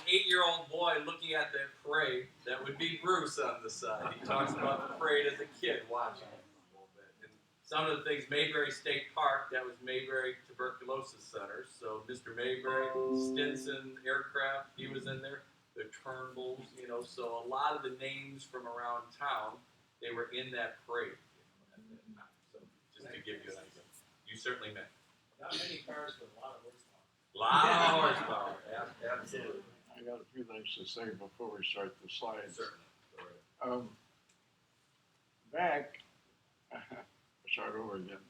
8-year-old boy looking at that parade, that would be Bruce on the side. He talks about the parade as a kid watching it a little bit. And some of the things, Mayberry State Park, that was Mayberry Tuberculosis Center. So Mr. Mayberry, Stinson Aircraft, he was in there. The Turnbulls, so a lot of the names from around town, they were in that parade at that time. So just to give you an idea. You certainly may. Not many cars with a lot of horsepower. A lot of horsepower, absolutely. I got a few things to say before we start the slides. Certainly. Back, start over again.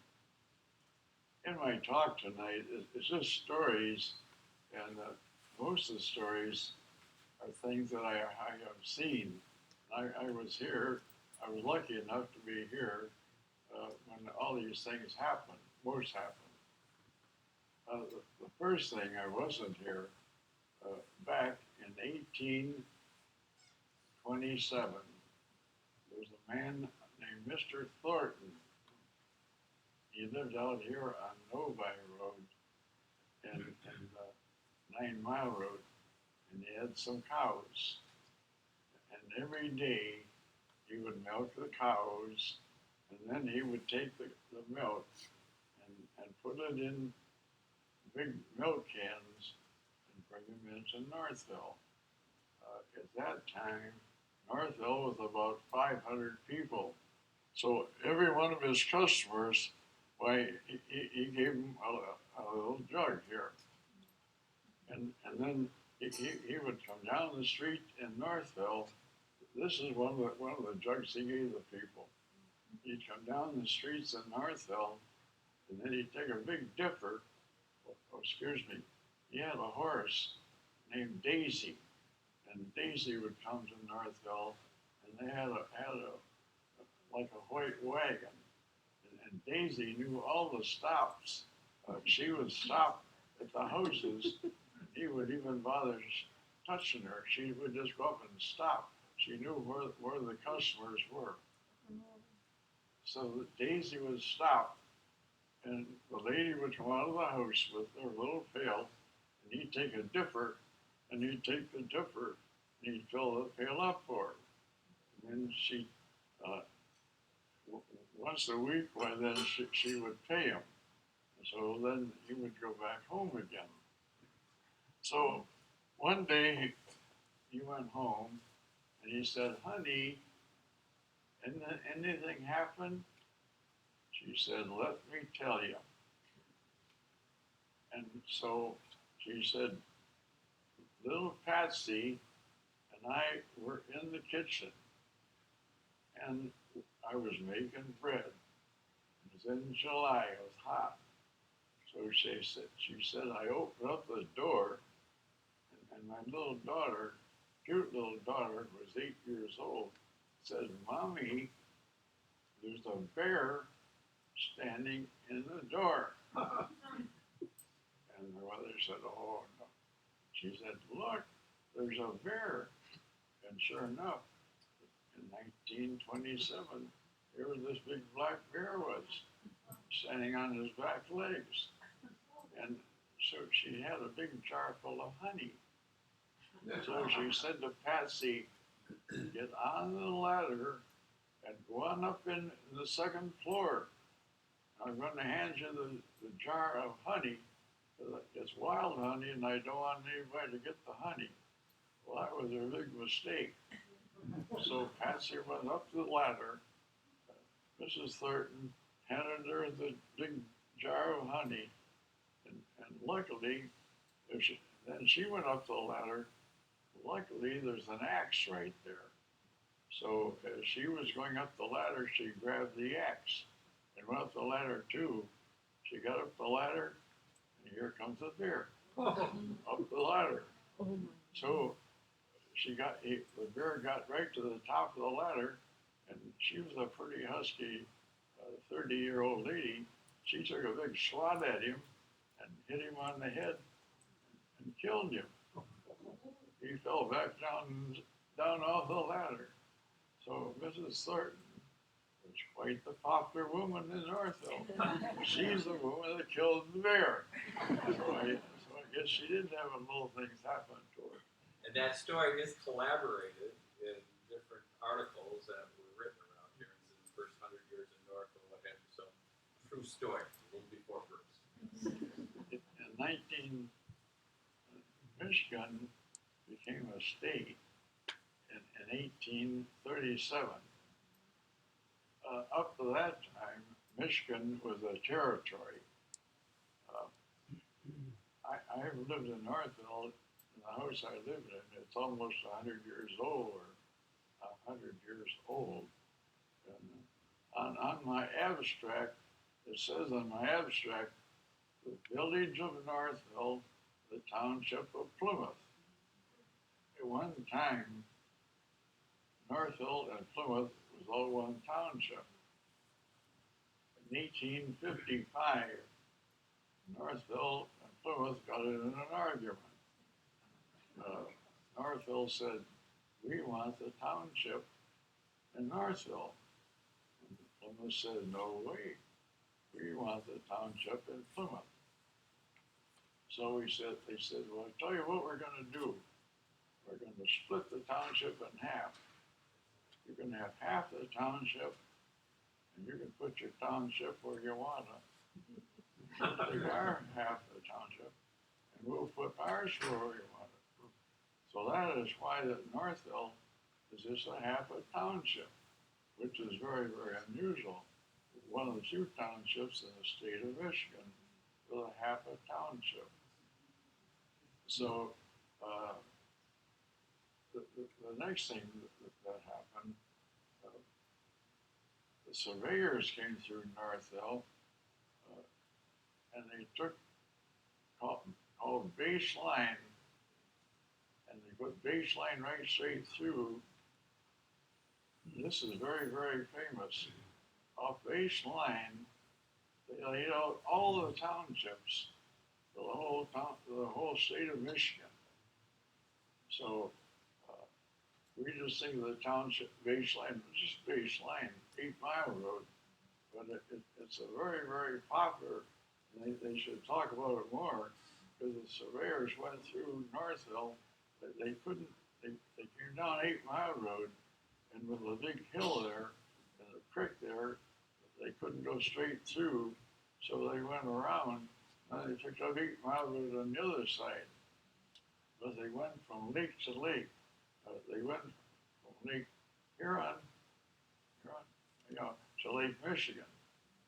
In my talk tonight, it's just stories, and most of the stories are things that I have seen. I was here, I was lucky enough to be here when all these things happened, most happened. The first thing, I wasn't here, back in 1827, there was a man named Mr. Thornton. He lived out here on Novi Road and 9 Mile Road, and he had some cows. And every day he would milk the cows, and then he would take the milk and put it in big milk cans and bring them into Northville. At that time, Northville was about 500 people. So every one of his customers, he gave them a little jug here. And then he would come down the street in Northville. This is one of the jugs he gave the people. He'd come down the streets in Northville, and then he'd take a big dipper. He had a horse named Daisy, and Daisy would come to Northville, and they had like a white wagon, and Daisy knew all the stops. She would stop at the houses. He would even bother touching her. She would just go up and stop. She knew where the customers were. So Daisy would stop, and the lady would come out of the house with her little pail, and he'd take a dipper, and he'd take the dipper, and he'd fill the pail up for her. And then she, once a week, then she would pay him. So then he would go back home again. So one day he went home, and he said, "Honey, anything happen?" She said, "Let me tell you." And so she said, "Little Patsy and I were in the kitchen, and I was making bread. It was in July, it was hot." So she said, I opened up the door, and my little daughter, cute little daughter, was 8 years old, said, "Mommy, there's a bear standing in the door." And her mother said, "Oh, no." She said, "Look, there's a bear." And sure enough, in 1927, here this big black bear was standing on his back legs. And so she had a big jar full of honey. So she said to Patsy, "Get on the ladder and go on up in the second floor. I'm going to hand you the jar of honey. It's wild honey, and I don't want anybody to get the honey." Well, that was a big mistake. So Patsy went up the ladder. Mrs. Thornton handed her the big jar of honey, and luckily, then she went up the ladder. Luckily, there's an axe right there. So as she was going up the ladder, she grabbed the axe and went up the ladder too. She got up the ladder, and here comes the bear up the ladder. So the bear got right to the top of the ladder, and she was a pretty husky 30-year-old lady. She took a big swat at him and hit him on the head and killed him. He fell back down off the ladder. So Mrs. Thornton was quite the popular woman in Northville. She's the woman that killed the bear. So I guess she did have little things happen to her. And that story is collaborated in different articles that were written around here in the first 100 years in Northville, what have you. So, true story, a little before Bruce. In Michigan became a state in 1837. Up to that time, Michigan was a territory. I have lived in Northville. In the house I lived in, it's almost 100 years old, or 100 years old. And on my abstract, it says on my abstract, the village of Northville, the township of Plymouth. At one time, Northville and Plymouth was all one township. In 1855, Northville and Plymouth got in an argument. Northville said, we want the township in Northville. And Plymouth said, no way, we want the township in Plymouth. So they said, well, I'll tell you what we're gonna do. We're gonna split the township in half. You're gonna have half the township, and you can put your township where you wanna. Take our half of the township, and we'll put ours where we want it. So that is why that Northville is just a half a township, which is very, very unusual. One of the few townships in the state of Michigan with a half a township. So the next thing that happened, the surveyors came through Northville, and they took called baseline, and they put baseline right straight through. This is very, very famous. Off baseline, they laid out all the townships for the whole state of Michigan. So we just think of the township baseline, just baseline, 8 Mile Road, but it's a very, very popular. And they should talk about it more, because the surveyors went through Northville. They couldn't. They came down 8 Mile Road, and with a big hill there and a creek there, they couldn't go straight through. So they went around, and they picked up 8 Mile Road on the other side. But they went from lake to lake. They went from Lake Huron, to Lake Michigan.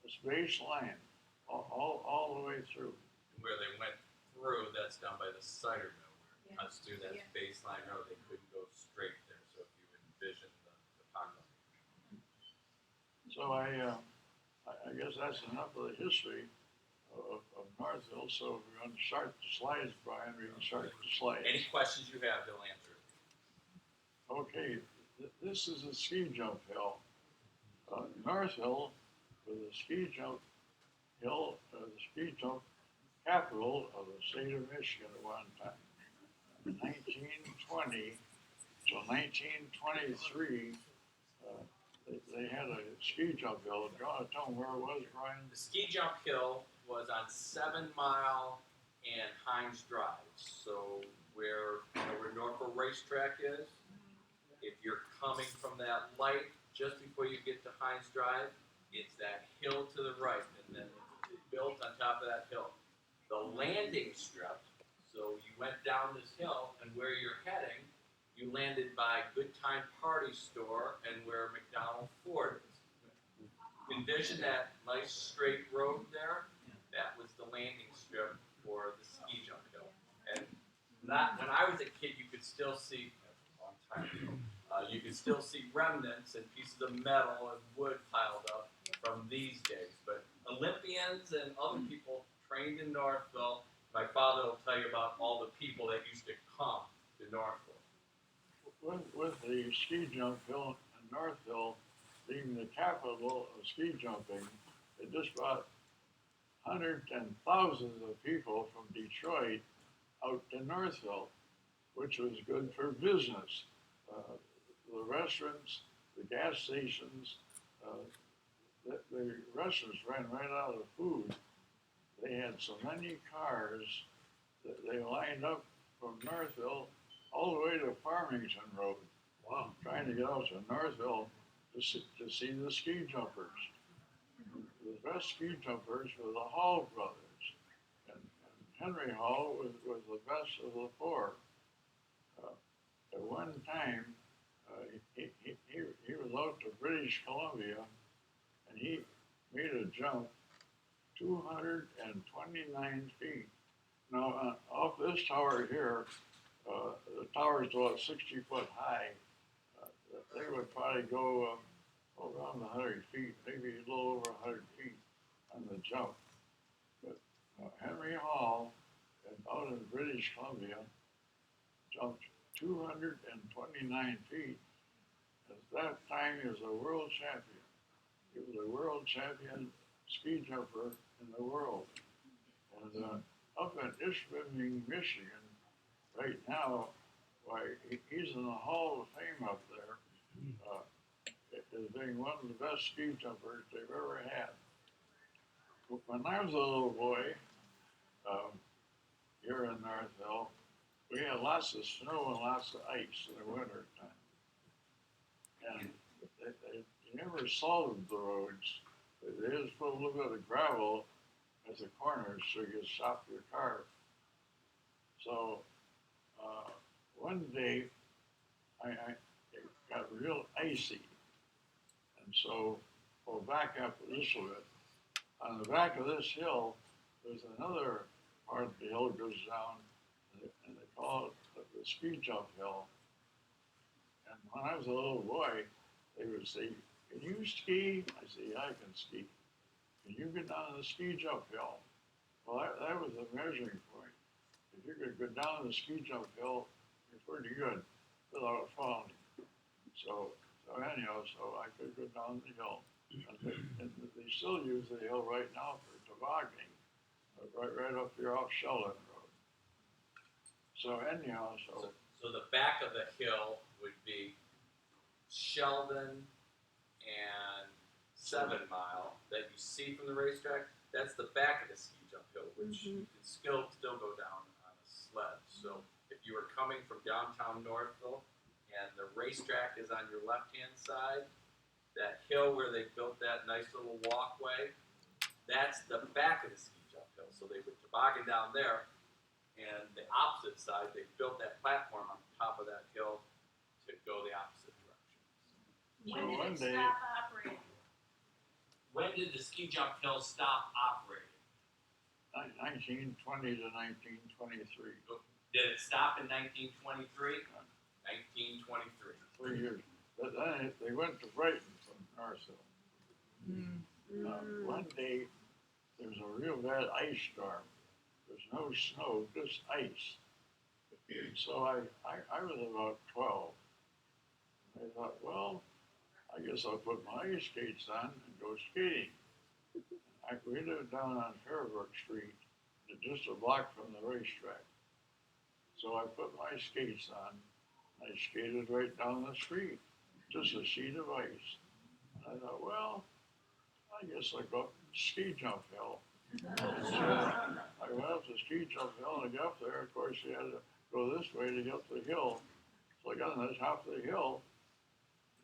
It's baseline, all the way through. And where they went through, that's down by the cider mill, where it cuts through that baseline road. They couldn't go straight there, so if you envision the pocket. So I guess that's enough of the history of Northville. So if we're going to start the slides, Brian, we can start the slides. Any questions you have, they'll answer. Okay, this is a ski jump hill. Northville was a ski jump hill, the ski jump capital of the state of Michigan at one time. In 1920 till 1923, they had a ski jump hill. Do you want to tell them where it was, Brian? The ski jump hill was on 7 Mile and Hines Drive. So where Northville Racetrack is, if you're coming from that light just before you get to Hines Drive, it's that hill to the right, and then it's built on top of that hill. The landing strip, so you went down this hill, and where you're heading, you landed by Good Time Party Store and where McDonald Ford is. Envision that nice straight road there. That was the landing strip for the ski jump hill. And when I was a kid, you could still see, a long time ago, you could still see remnants and pieces of metal and wood piled up from these days. But Olympians and other people trained in Northville, my father will tell you about all the people that used to come to Northville. With the ski jump hill in Northville being the capital of ski jumping, it just brought hundreds and thousands of people from Detroit out to Northville, which was good for business. The restaurants, the gas stations, the restaurants ran right out of food. They had so many cars that they lined up from Northville all the way to Farmington Road, Wow. trying to get out to Northville to see the ski jumpers. The best ski jumpers were the Hall brothers, and Henry Hall was the best of the four. At one time, he was out to British Columbia, and he made a jump 229 feet. Now, off this tower here, the tower is about 60 foot high. They would probably go around 100 feet, maybe a little over 100 feet on the jump. But Henry Hall, out in British Columbia, jumped 229 feet. At that time, he was a world champion. He was a world champion ski jumper in the world. And up in Ishpeming, Michigan, right now, why he's in the Hall of Fame up there as being one of the best ski jumpers they've ever had. When I was a little boy here in Northville, we had lots of snow and lots of ice in the winter time. And you never salted the roads. They just put a little bit of gravel at the corners so you could stop your car. So one day it got real icy. And so we'll back up a little bit. On the back of this hill, there's another part of the hill goes down, and they call it the ski jump hill. And when I was a little boy, they would say, "Can you ski?" I say, "Yeah, I can ski." "Can you get down the ski jump hill?" Well, that was the measuring point. If you could go down the ski jump hill, you're pretty good without falling. So anyhow, so I could go down the hill. And they still use the hill right now for tobogganing, right up here off Sheldon Road. So anyhow, So the back of the hill would be Sheldon and 7 Mile that you see from the racetrack. That's the back of the ski jump hill, which you can still go down on a sled. So if you were coming from downtown Northville and the racetrack is on your left-hand side, that hill where they built that nice little walkway, that's the back of the ski jump hill. So they would toboggan down there, and the opposite side, they built that platform on top of that hill to go the opposite direction. When did it stop operating? When did the ski jump hill stop operating? 1920 to 1923. Did it stop in 1923? 1923. 3 years. But then they went to Brighton from Northville. One day, there was a real bad ice storm. There's no snow, just ice. So I was about 12. I thought, well, I guess I'll put my ice skates on and go skating. We lived down on Fairbrook Street, just a block from the racetrack. So I put my skates on. I skated right down the street, just a sheet of ice. And I thought, well, I guess I'll go up ski jump hill. I went up the ski jump hill and I got up there. Of course, you had to go this way to get up the hill. So I got on the top of the hill,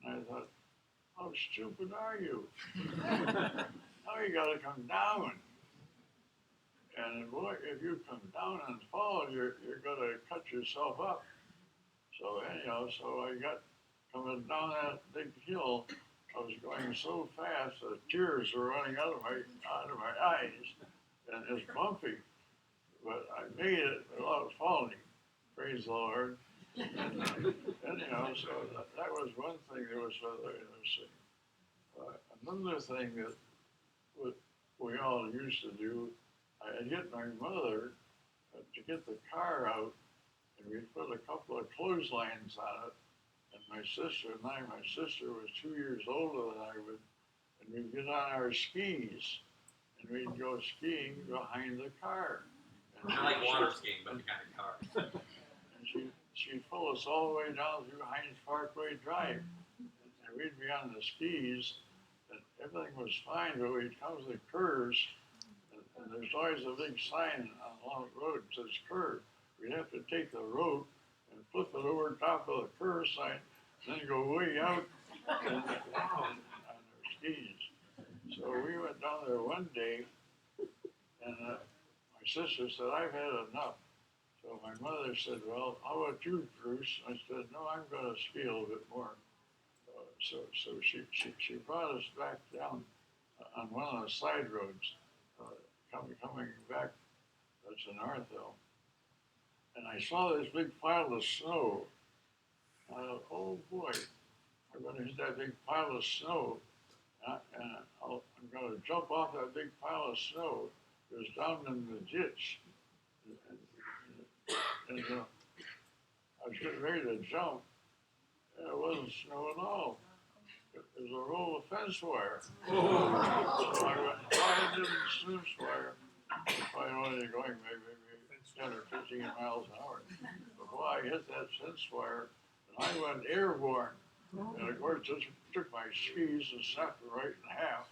and I thought, how stupid are you? Now you got to come down. And boy, if you come down and fall, you're going to cut yourself up. So anyhow, so I got coming down that big hill. I was going so fast that tears were running out of my eyes, and it's bumpy. But I made it without falling. Praise the Lord. Anyhow, so that was one thing that was rather interesting. Another thing that we all used to do, I'd get my mother to get the car out, and we'd put a couple of clotheslines on it. And my sister and my sister was 2 years older than I would, and we'd get on our skis, and we'd go skiing behind the car. And Not like water skiing, but behind a car. And she'd pull us all the way down through Hines Parkway Drive, and we'd be on the skis, and everything was fine, but we'd come to the curves, and there's always a big sign along the road that says curve. We'd have to take the rope and flip it over top of the curve sign, then go way out and on their skis. So we went down there one day, and my sister said, "I've had enough." So my mother said, "Well, how about you, Bruce?" I said, "No, I'm going to ski a little bit more." So she brought us back down on one of the side roads, coming back to Northville, and I saw this big pile of snow. I thought, "Oh boy, I'm going to hit that big pile of snow, and I'm going to jump off that big pile of snow." It was down in the ditch, and I was getting ready to jump, and it wasn't snow at all. It was a roll of fence wire. So I went flying into the fence wire, probably only going maybe 10 or 15 miles an hour. Before I hit that fence wire, and I went airborne. And of course, just took my skis and snapped it right in half.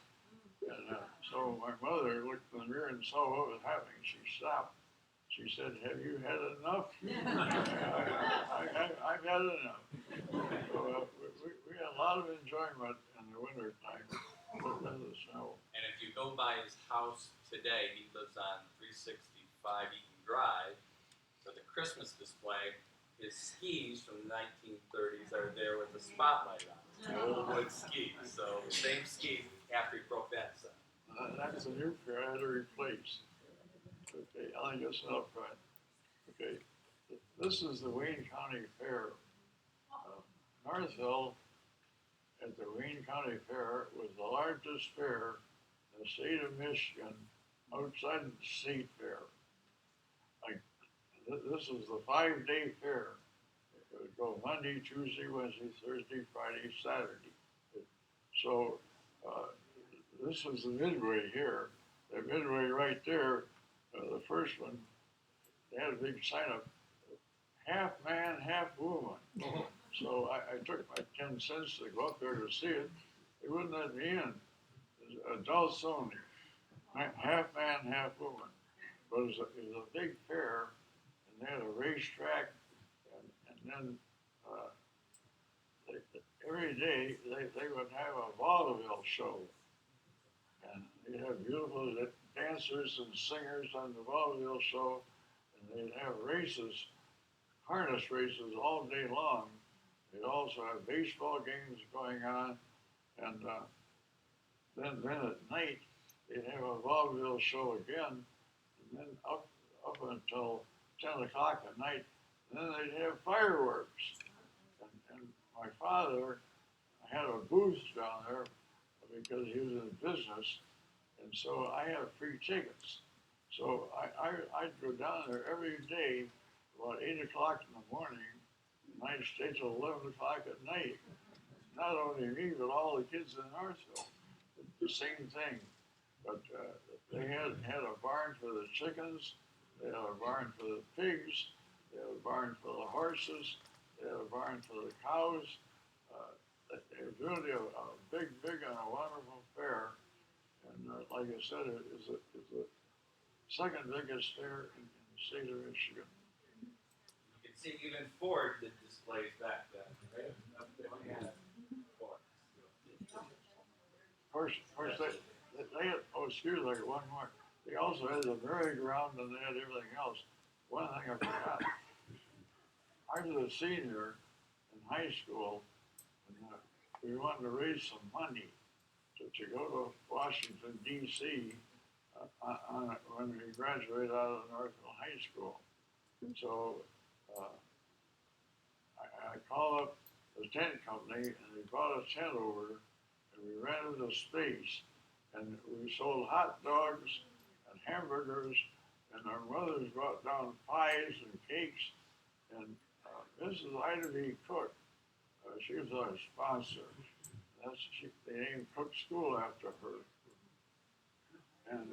And so my mother looked in the mirror and saw what was happening. She stopped. She said, "Have you had enough?" I've had enough. So we had a lot of enjoyment in the winter time with the snow. And if you go by his house today, he lives on 365 Eaton Drive. For the Christmas display, his skis from the 1930s are there with the spotlight on them. Old wood skis. So the same skis after he broke that set. That's a new pair I had to replace. Okay, I think that's enough, right? Okay, this is the Wayne County Fair. Northville at the Wayne County Fair was the largest fair in the state of Michigan outside the state fair. Like, this was the 5-day fair. It would go Monday, Tuesday, Wednesday, Thursday, Friday, Saturday. So this was the midway here. The midway right there, the first one, they had a big sign up, half man, half woman. So I took my 10 cents to go up there to see it. They wouldn't let me in. It was adults only, half man, half woman. But it was a big fair, and they had a racetrack, and then every day they would have a vaudeville show. And they'd have beautiful dancers and singers on the vaudeville show, and they'd have races, harness races all day long. They'd also have baseball games going on, and then at night they'd have a vaudeville show again, and then up until 10 o'clock at night, and then they'd have fireworks. And my father had a booth down there because he was in business, and so I had free tickets. So I'd go down there every day about 8 o'clock in the morning, and I'd stay till 11 o'clock at night. Not only me, but all the kids in Northville, the same thing. But they had a barn for the chickens, they had a barn for the pigs, they had a barn for the horses, they had a barn for the cows. It was really a big and a wonderful fair. And like I said, it's the second biggest fair in the state of Michigan. You can see even Ford did displays back then, right? Up there. Ford. Of course, they had, oh, excuse me, one more. They also had the merry-go-round and they had everything else. One thing I forgot. I was a senior in high school, and we wanted to raise some money to go to Washington, D.C. When we graduated out of Northville High School. So I called up the tent company, and they brought a tent over, and we rented a space, and we sold hot dogs and hamburgers, and our mothers brought down pies and cakes, and Mrs. Ida B. Cook, she was our sponsor. They named Cook School after her. And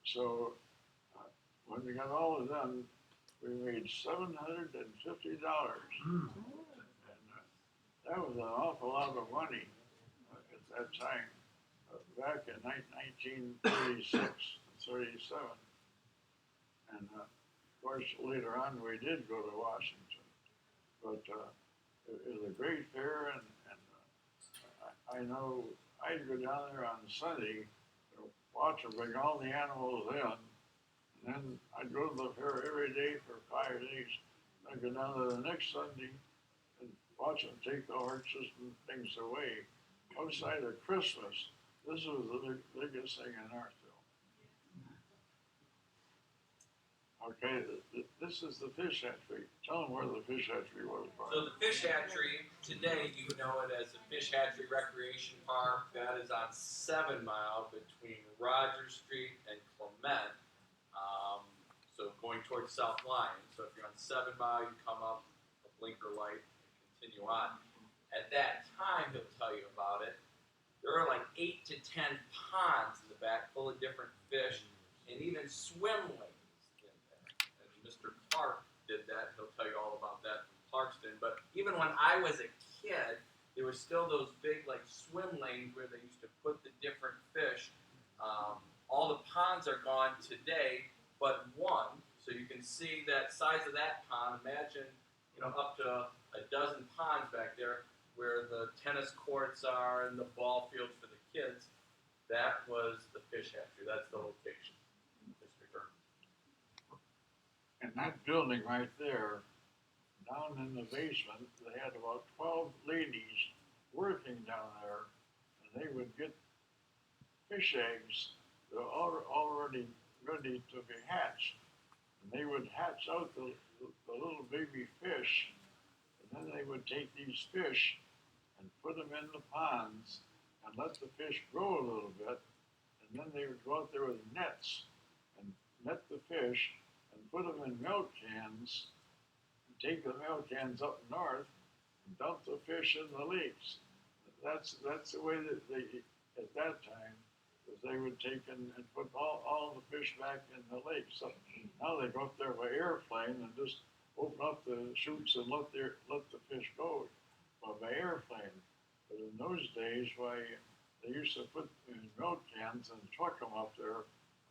so when we got all done, we made $750. And that was an awful lot of money at that time, back in 1936 and 37. And of course, later on, we did go to Washington. But it was a great fair, and I know I'd go down there on Sunday, watch them bring all the animals in, and then I'd go to the fair every day for 5 days. I'd go down there the next Sunday and watch them take the horses and things away. Outside of Christmas, this was the biggest thing in Northville. Okay, this is the fish hatchery. Tell them where the fish hatchery was. So the fish hatchery, today you know it as the Fish Hatchery Recreation Park. That is on 7 Mile between Rogers Street and Clement. So going towards South Line. So if you're on 7 Mile, you come up a blinker light and continue on. At that time, he'll tell you about it. There are like 8 to 10 ponds in the back full of different fish and even swim lanes in there. And Mr. Clark did that. He'll tell you all about that from Clarkston. But even when I was a kid, there were still those big like swim lanes where they used to put the different fish. All the ponds are gone today, but one. So you can see that size of that pond. Imagine, up to a dozen ponds back there where the tennis courts are and the ball fields for the kids. That was the fish hatchery. That's the location. And that building right there, down in the basement, they had about 12 ladies working down there, and they would get fish eggs that were already ready to be hatched. And they would hatch out the little baby fish, and then they would take these fish and put them in the ponds and let the fish grow a little bit, and then they would go out there with nets and net the fish and put them in milk cans and take the milk cans up north and dump the fish in the lakes. That's the way that they, at that time, was they would take and put all the fish back in the lake. So now they go up there by airplane and just open up the chutes and let the fish go by airplane. But in those days, why they used to put in milk cans and truck them up there.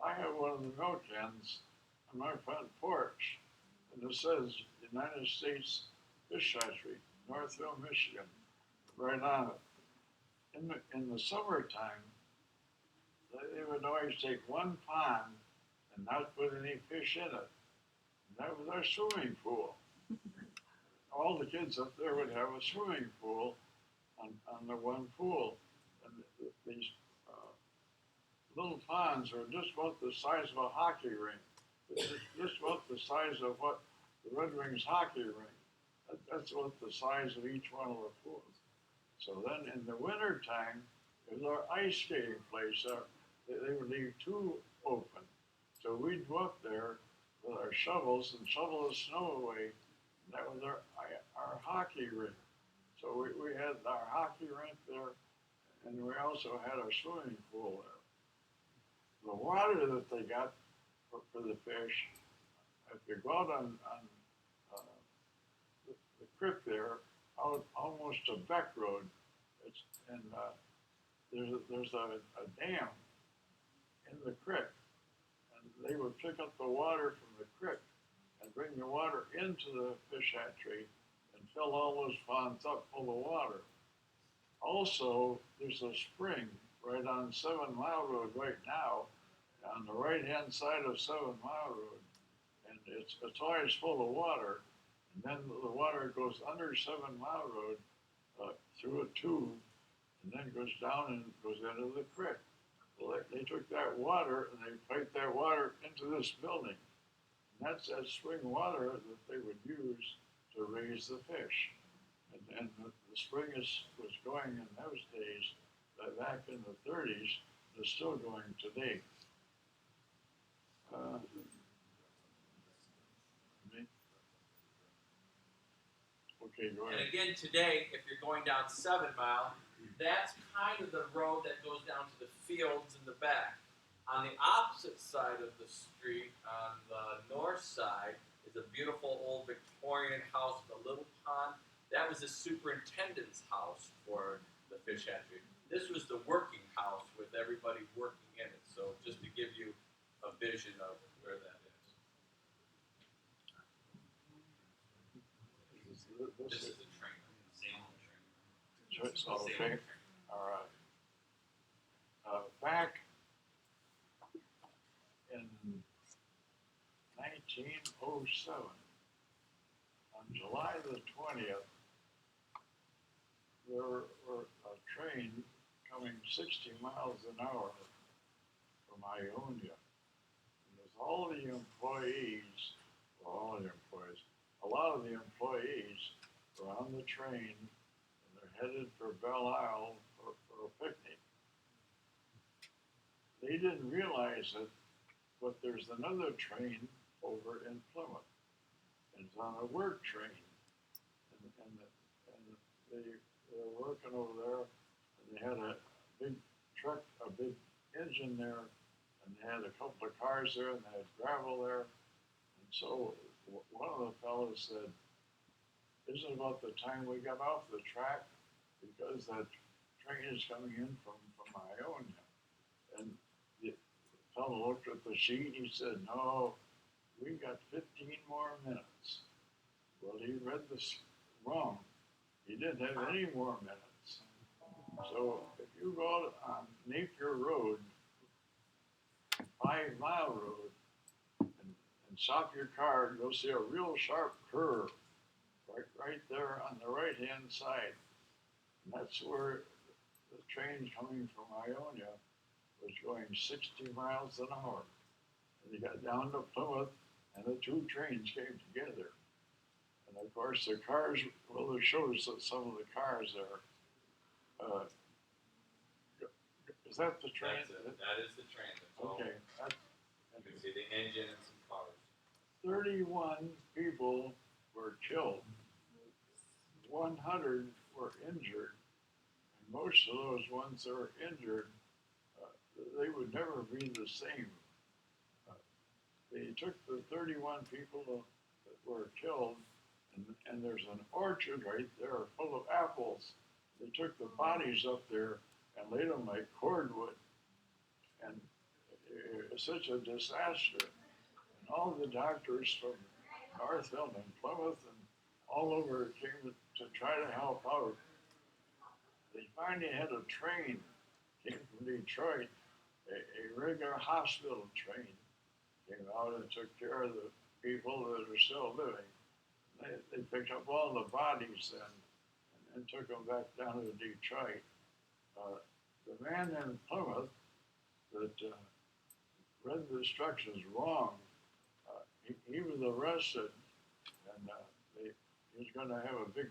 I have one of the milk cans on my front porch, and it says United States Fish Hatchery, Northville, Michigan, right on it. In the summertime, they would always take one pond and not put any fish in it. And that was our swimming pool. All the kids up there would have a swimming pool on the one pool. And these little ponds are just about the size of a hockey rink. Just about the size of what the Red Wings hockey rink. That's about the size of each one of the pools. So then in the winter time, there's our ice skating place. They would leave 2 open. So we'd go up there with our shovels and shovel the snow away. And that was our hockey rink. So we had our hockey rink there, and we also had our swimming pool there. The water that they got for the fish, if you go out on the creek there, out almost to Beck Road, there's a dam in the creek, and they would pick up the water from the creek and bring the water into the fish hatchery and fill all those ponds up full of water. Also, there's a spring right on 7 Mile Road right now, on the right-hand side of 7 Mile Road, and it's always full of water. And then the water goes under 7 Mile Road through a tube, and then goes down and goes into the creek. Well, they took that water and they piped that water into this building. And that's that spring water that they would use to raise the fish. And the spring was going in those days, back in the 30s, it's still going today. Okay, go ahead. And again, today, if you're going down 7 Mile, that's kind of the road that goes down to the fields in the back. On the opposite side of the street, on the north side, is a beautiful old Victorian house with a little pond. That was the superintendent's house for the fish hatchery. This was the working house with everybody working in it. So just to give you a vision of where that is. This This is is, a train, Salem train. so, okay, Salem train. all right. Back in 1907, on July the 20th, there were a train coming 60 miles an hour from Ionia. And with all the employees, well, all the employees, a lot of the employees were on the train and they're headed for Belle Isle for a picnic. They didn't realize it, but there's another train over in Plymouth. And it's on a work train. And they were working over there, and they had a big truck, a big engine there, and they had a couple of cars there, and they had gravel there. And so one of the fellows said, "Isn't it about the time we got off the track? Because that train is coming in from Ionia." And the fellow looked at the sheet, he said, "No, we got 15 more minutes." Well, he read this wrong. He didn't have any more minutes. So if you go out on Napier Road, 5 Mile Road, and stop your car, you'll see a real sharp curve right there on the right-hand side. And that's where the train coming from Ionia was going 60 miles an hour. And he got down to Plymouth, and the two trains came together. And of course, the cars, well, it shows some of the cars there. Is that the train? That's it. That is the train. That's all. Okay. You can see the engine and some cars. 31 people were killed. 100 were injured. And most of those ones that were injured, they would never be the same. They took the 31 people that were killed, and there's an orchard right there full of apples. They took the bodies up there and laid them like cordwood. And it was such a disaster. And all the doctors from Northville and Plymouth and all over came to try to help out. They finally had a train, came from Detroit, a regular hospital train, came out and took care of the people that are still living. They picked up all the bodies then and took them back down to Detroit. The man in Plymouth that read the instructions wrong, he was arrested, and he was going to have a big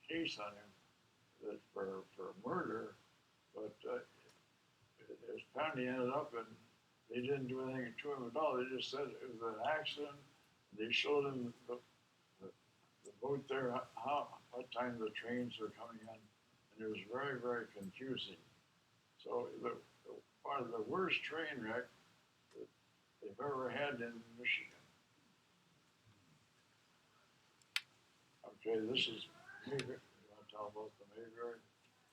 case on him for murder, but his family ended up and they didn't do anything to him at all. They just said it was an accident. They showed him the boat there, what time the trains were coming in, and it was very, very confusing. So part of the worst train wreck that they've ever had in Michigan. Okay, this is Mayberry. You want to tell about the Mayberry?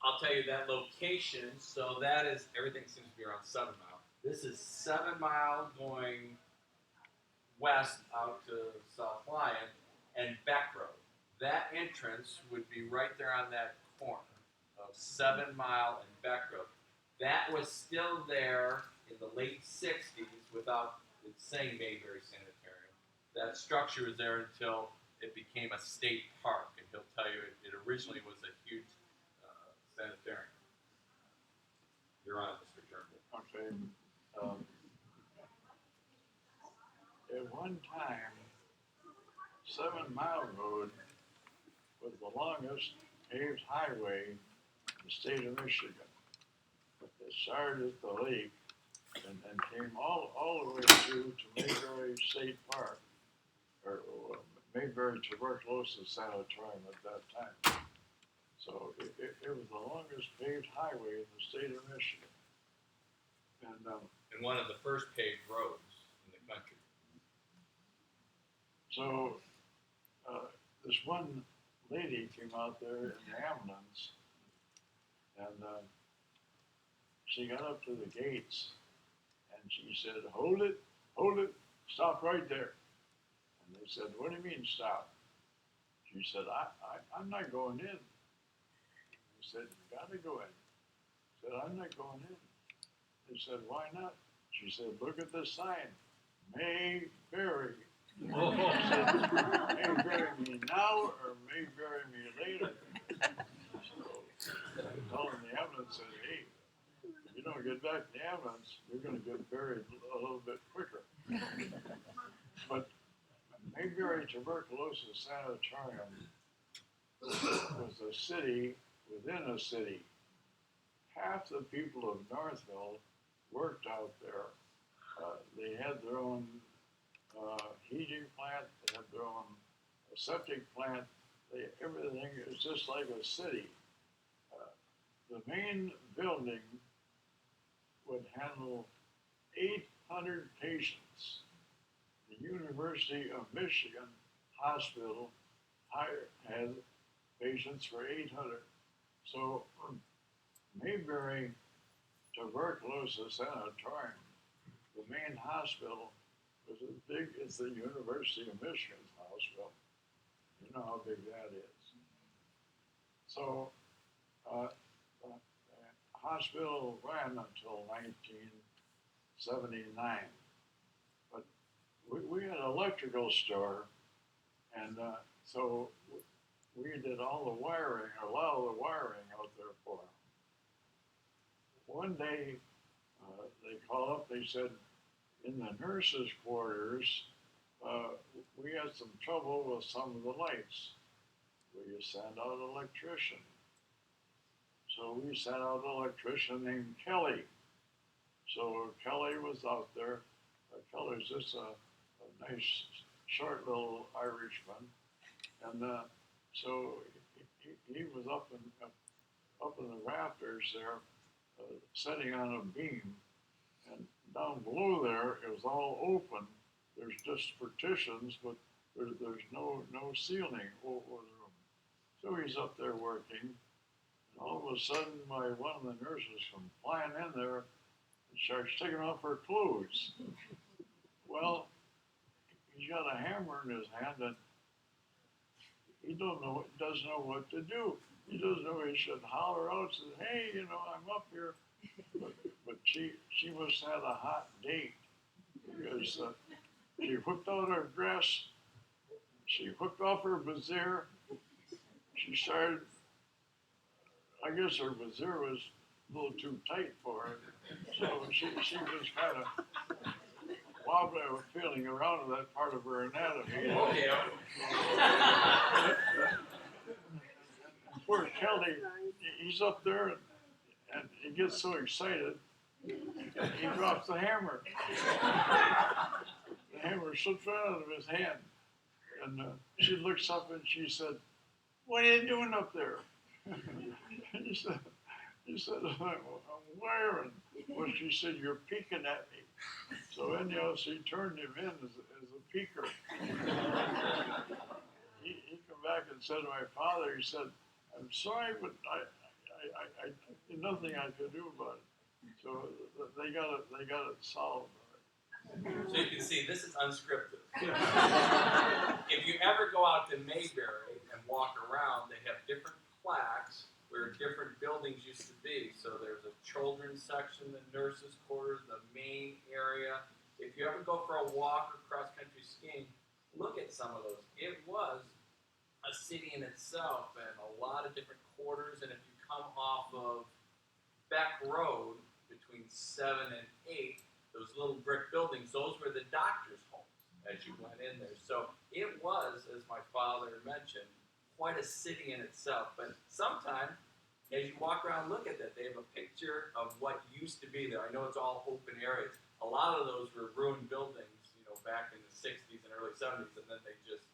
I'll tell you that location. So that is, everything seems to be around 7 Mile. This is 7 Mile going west out to South Lyon and Beck Road. That entrance would be right there on that corner of 7 Mile and Beck Road. That was still there in the late 60s without it saying Mayberry Sanitarium. That structure was there until it became a state park, and he'll tell you it originally was a huge sanitarium. You're on, Mr. Turnbull. Okay. At one time, 7 Mile Road was the longest paved highway in the state of Michigan. It started at the lake and came all the way through to Mayberry State Park, or Mayberry Tuberculosis Sanitarium at that time. So it was the longest paved highway in the state of Michigan. And one of the first paved roads in the country. So this one lady came out there in the ambulance, and she got up to the gates, and she said, hold it, stop right there." And they said, "What do you mean stop?" She She said, I'm not going in. I said, you gotta go in. I said, I'm not going in. They said, why not? She said, look at this sign, may bury. I said, may bury me now or may bury me later. So I told him the ambulance said, hey, if you don't get back to the ambulance, you're gonna get buried a little bit quicker. But Mayberry Tuberculosis Sanitarium was a city within a city. Half the people of Northville worked out there. They had their own heating plant, they had their own septic plant. Everything is just like a city. The main building would handle 800 patients. The University of Michigan Hospital had patients for 800. So Mayberry Tuberculosis Sanitarium, the main hospital, was as big as the University of Michigan's hospital. You know how big that is. So the hospital ran until 1979. But we had an electrical store, and so we did all the wiring, a lot of the wiring out there for them. One day, they called up, they said, in the nurses' quarters, we had some trouble with some of the lights. Will you send out an electrician? So we sent out an electrician named Kelly. So Kelly was out there. Kelly's just a nice, short little Irishman. And so he was up in the rafters there, sitting on a beam. And down below there, it was all open. There's just partitions, but there's no ceiling over the room. So he's up there working, and all of a sudden, one of the nurses comes flying in there and starts taking off her clothes. Well, he's got a hammer in his hand, and he doesn't know what to do. He doesn't know he should holler out and say, hey, I'm up here. But she must have had a hot date, because she whipped out her dress, she whipped off her brassiere, she started, I guess her brassiere was a little too tight for her, so she was kind of wobbling or feeling around in that part of her anatomy. Okay. Poor Kelly, he's up there and he gets so excited, he drops the hammer. The hammer slips right out of his hand. And she looks up and she said, what are you doing up there? he said, I'm wiring. Well, she said, you're peeking at me. So anyhow, she turned him in as a peeker. He come back and said to my father, he said, I'm sorry, but I nothing I could do about it. So they got it solved. So you can see, this is unscripted. If you ever go out to Mayberry and walk around, they have different plaques where different buildings used to be. So there's a children's section, the nurses' quarters, the main area. If you ever go for a walk or cross-country skiing, look at some of those. It was a city in itself and a lot of different quarters. And if you come off of Beck Road between 7 and 8, those little brick buildings, those were the doctors' homes as you went in there. So it was, as my father mentioned, quite a city in itself. But sometimes, as you walk around and look at that, they have a picture of what used to be there. I know it's all open areas. A lot of those were ruined buildings, back in the 60s and early 70s, and then they just,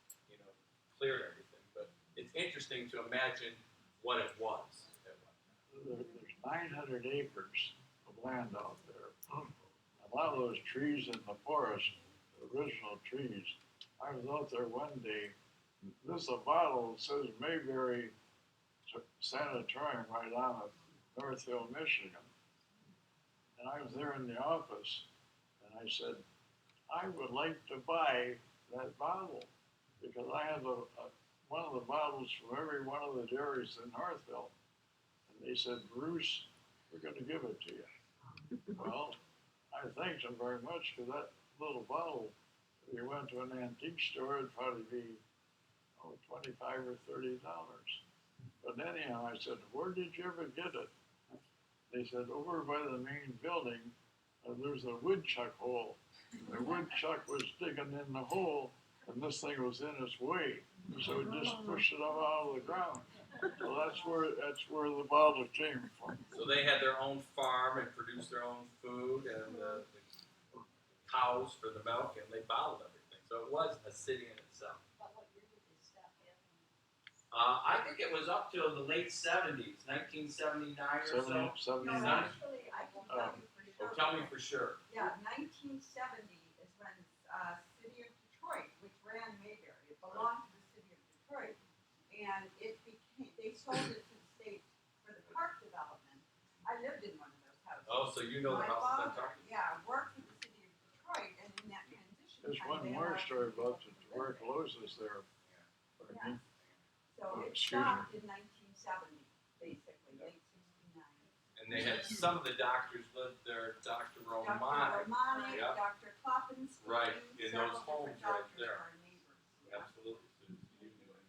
cleared everything. But it's interesting to imagine what it was. There's 900 acres of land out there. A lot of those trees in the forest, the original trees. I was out there one day. This is a bottle that says Mayberry Sanitarium right on it, Northville, Michigan. And I was there in the office, and I said, I would like to buy that bottle, because I have one of the bottles from every one of the dairies in Northville. And they said, Bruce, we're gonna give it to you. Well, I thanked them very much because that little bottle, if you went to an antique store, it'd probably be, $25 or $30. But anyhow, I said, where did you ever get it? They said, over by the main building, there's a woodchuck hole. The woodchuck was digging in the hole, and this thing was in its way. So it just pushed it up out of the ground. So that's where the bottle came from. So they had their own farm and produced their own food and the cows for the milk, and they bottled everything. So it was a city in itself. But what year did they stop having? I think it was up till the late 70s, 1979 or so. 79. No, actually, I can tell you for Oh, sure. tell me for sure. Yeah, 1970 is when City of Detroit, which ran Mayberry, it belonged to the City of Detroit, and it became, they sold it to the state for the park development. I lived in one of those houses. Oh, so you know the My house that I'm father, talking yeah, worked for the City of Detroit, and in that transition There's time, one they more allowed story people about the to live there. tuberculosis there. Yeah. So Oh, it excuse me. stopped in 1970, basically, late 69. And they had some of the doctors lived there, Dr. Dr. Romani. Romani, Yeah. Dr. Kloppenstein, Right, in those several homes different right doctors there. are neighbors. Yeah. Absolutely.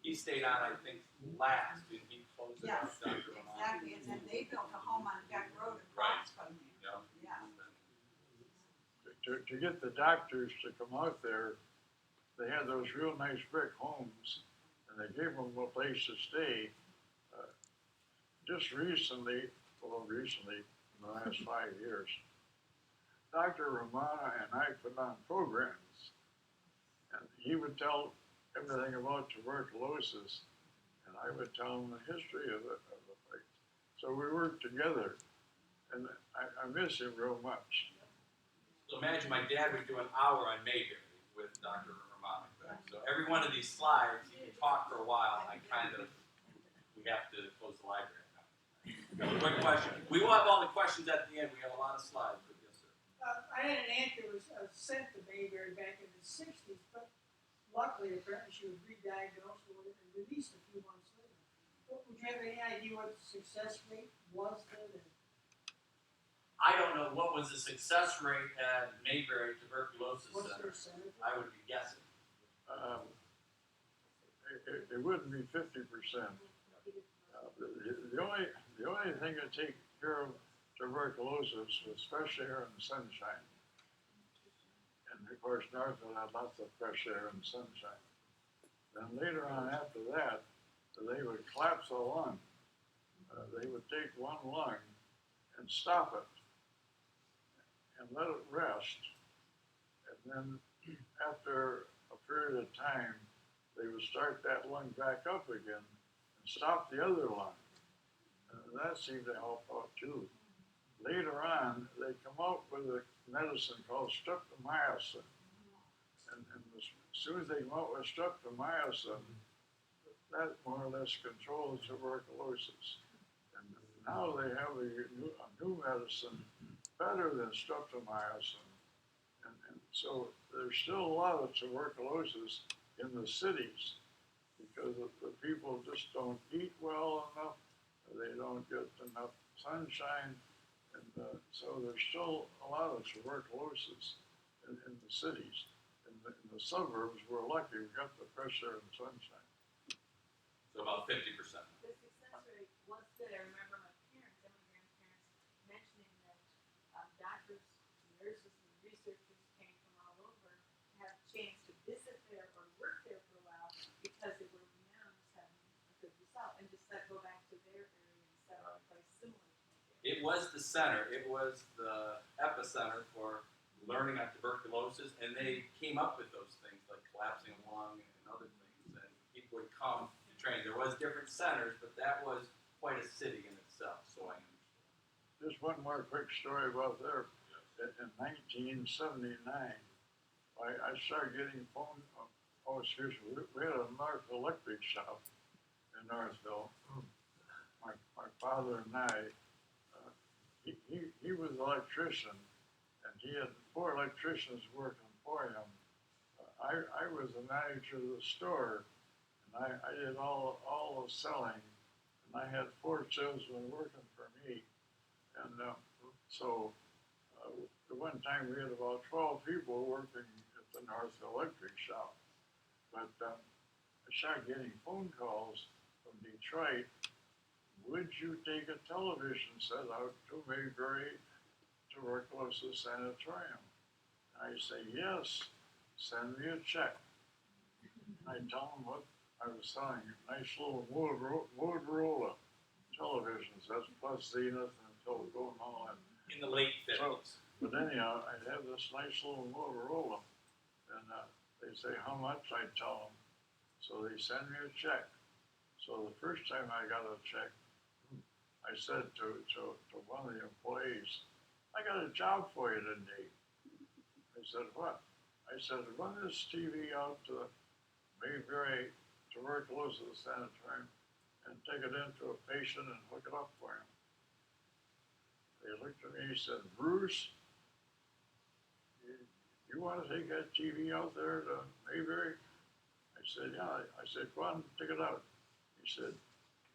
He stayed on, I think, last. Didn't he close it up, Yes, Dr. Romani? exactly, and then they built a home on Beck Road Right. across from there. Yeah. Yeah. To get the doctors to come out there, they had those real nice brick homes, and they gave them a place to stay. Just recently, in the last 5 years, Dr. Romana and I put on programs, and he would tell everything about tuberculosis, and I would tell him the history of the place. So we worked together, and I miss him real much. So imagine my dad would do an hour on Mayberry with Dr. Romani. So every one of these slides, he can talk for a while. We have to close the library now. Quick question. We will have all the questions at the end. We have a lot of slides. But yes, sir. I had an aunt that was sent to Mayberry back in the 60s, but luckily, apparently, she was re-diagnosed with it and released a few months later. But would you have any idea what the success rate was then? I don't know what was the success rate at Mayberry Tuberculosis What's Center. their percentage? I would be guessing. It wouldn't be 50%. The only thing to take care of tuberculosis was fresh air and sunshine. And of course, Northville had lots of fresh air and sunshine. Then later on after that, they would collapse a lung. They would take one lung and stop it and let it rest. And then after a period of time, they would start that lung back up again and stop the other lung. And that seemed to help out too. Later on, they come out with a medicine called streptomycin. And as soon as they come out with streptomycin, that more or less controls tuberculosis. And now they have a new medicine better than streptomycin. And so there's still a lot of tuberculosis in the cities because the people just don't eat well enough, they don't get enough sunshine, and so there's still a lot of tuberculosis in the cities. In the suburbs, we're lucky we got the fresh air and sunshine. So about 50%. The success rate was good. I remember my parents and my grandparents mentioning that doctors, nurses, and researchers came from all over to have a chance to visit there or work there for a while because they were renowned as having a good result, and just go back to their area and set up a place similar to Mayberry. It was the center. It was the epicenter for learning on tuberculosis, and they came up with those things like collapsing a lung and other things, and people would come to train. There was different centers, but that was quite a city in itself, so I understand. Just one more quick story about there. In 1979, I started getting excuse me, we had a North electric shop in Northville. My father and I, he was an electrician, and he had 4 electricians working for him. I was the manager of the store, and And I did all the selling, and I had 4 salesmen working for me. And so at one time we had about 12 people working at the Northville Electric shop. But I started getting phone calls from Detroit. Would you take a television set out to Mayberry Tuberculosis Sanitarium? I say, yes, send me a check. I tell them what I was selling, nice little Motorola televisions, that's plus Zenith and Teleco and all that. In the late 50s. But anyhow, I have this nice little Motorola, and they say how much, I tell them. So they send me a check. So the first time I got a check, I said to one of the employees, I got a job for you today. They said, what? I said, run this TV out to the Mayberry Tuberculosis Sanitarium and take it into a patient and hook it up for him. They looked at me and said, Bruce, you want to take that TV out there to Mayberry? I said, yeah. I said, go on, take it out. He said,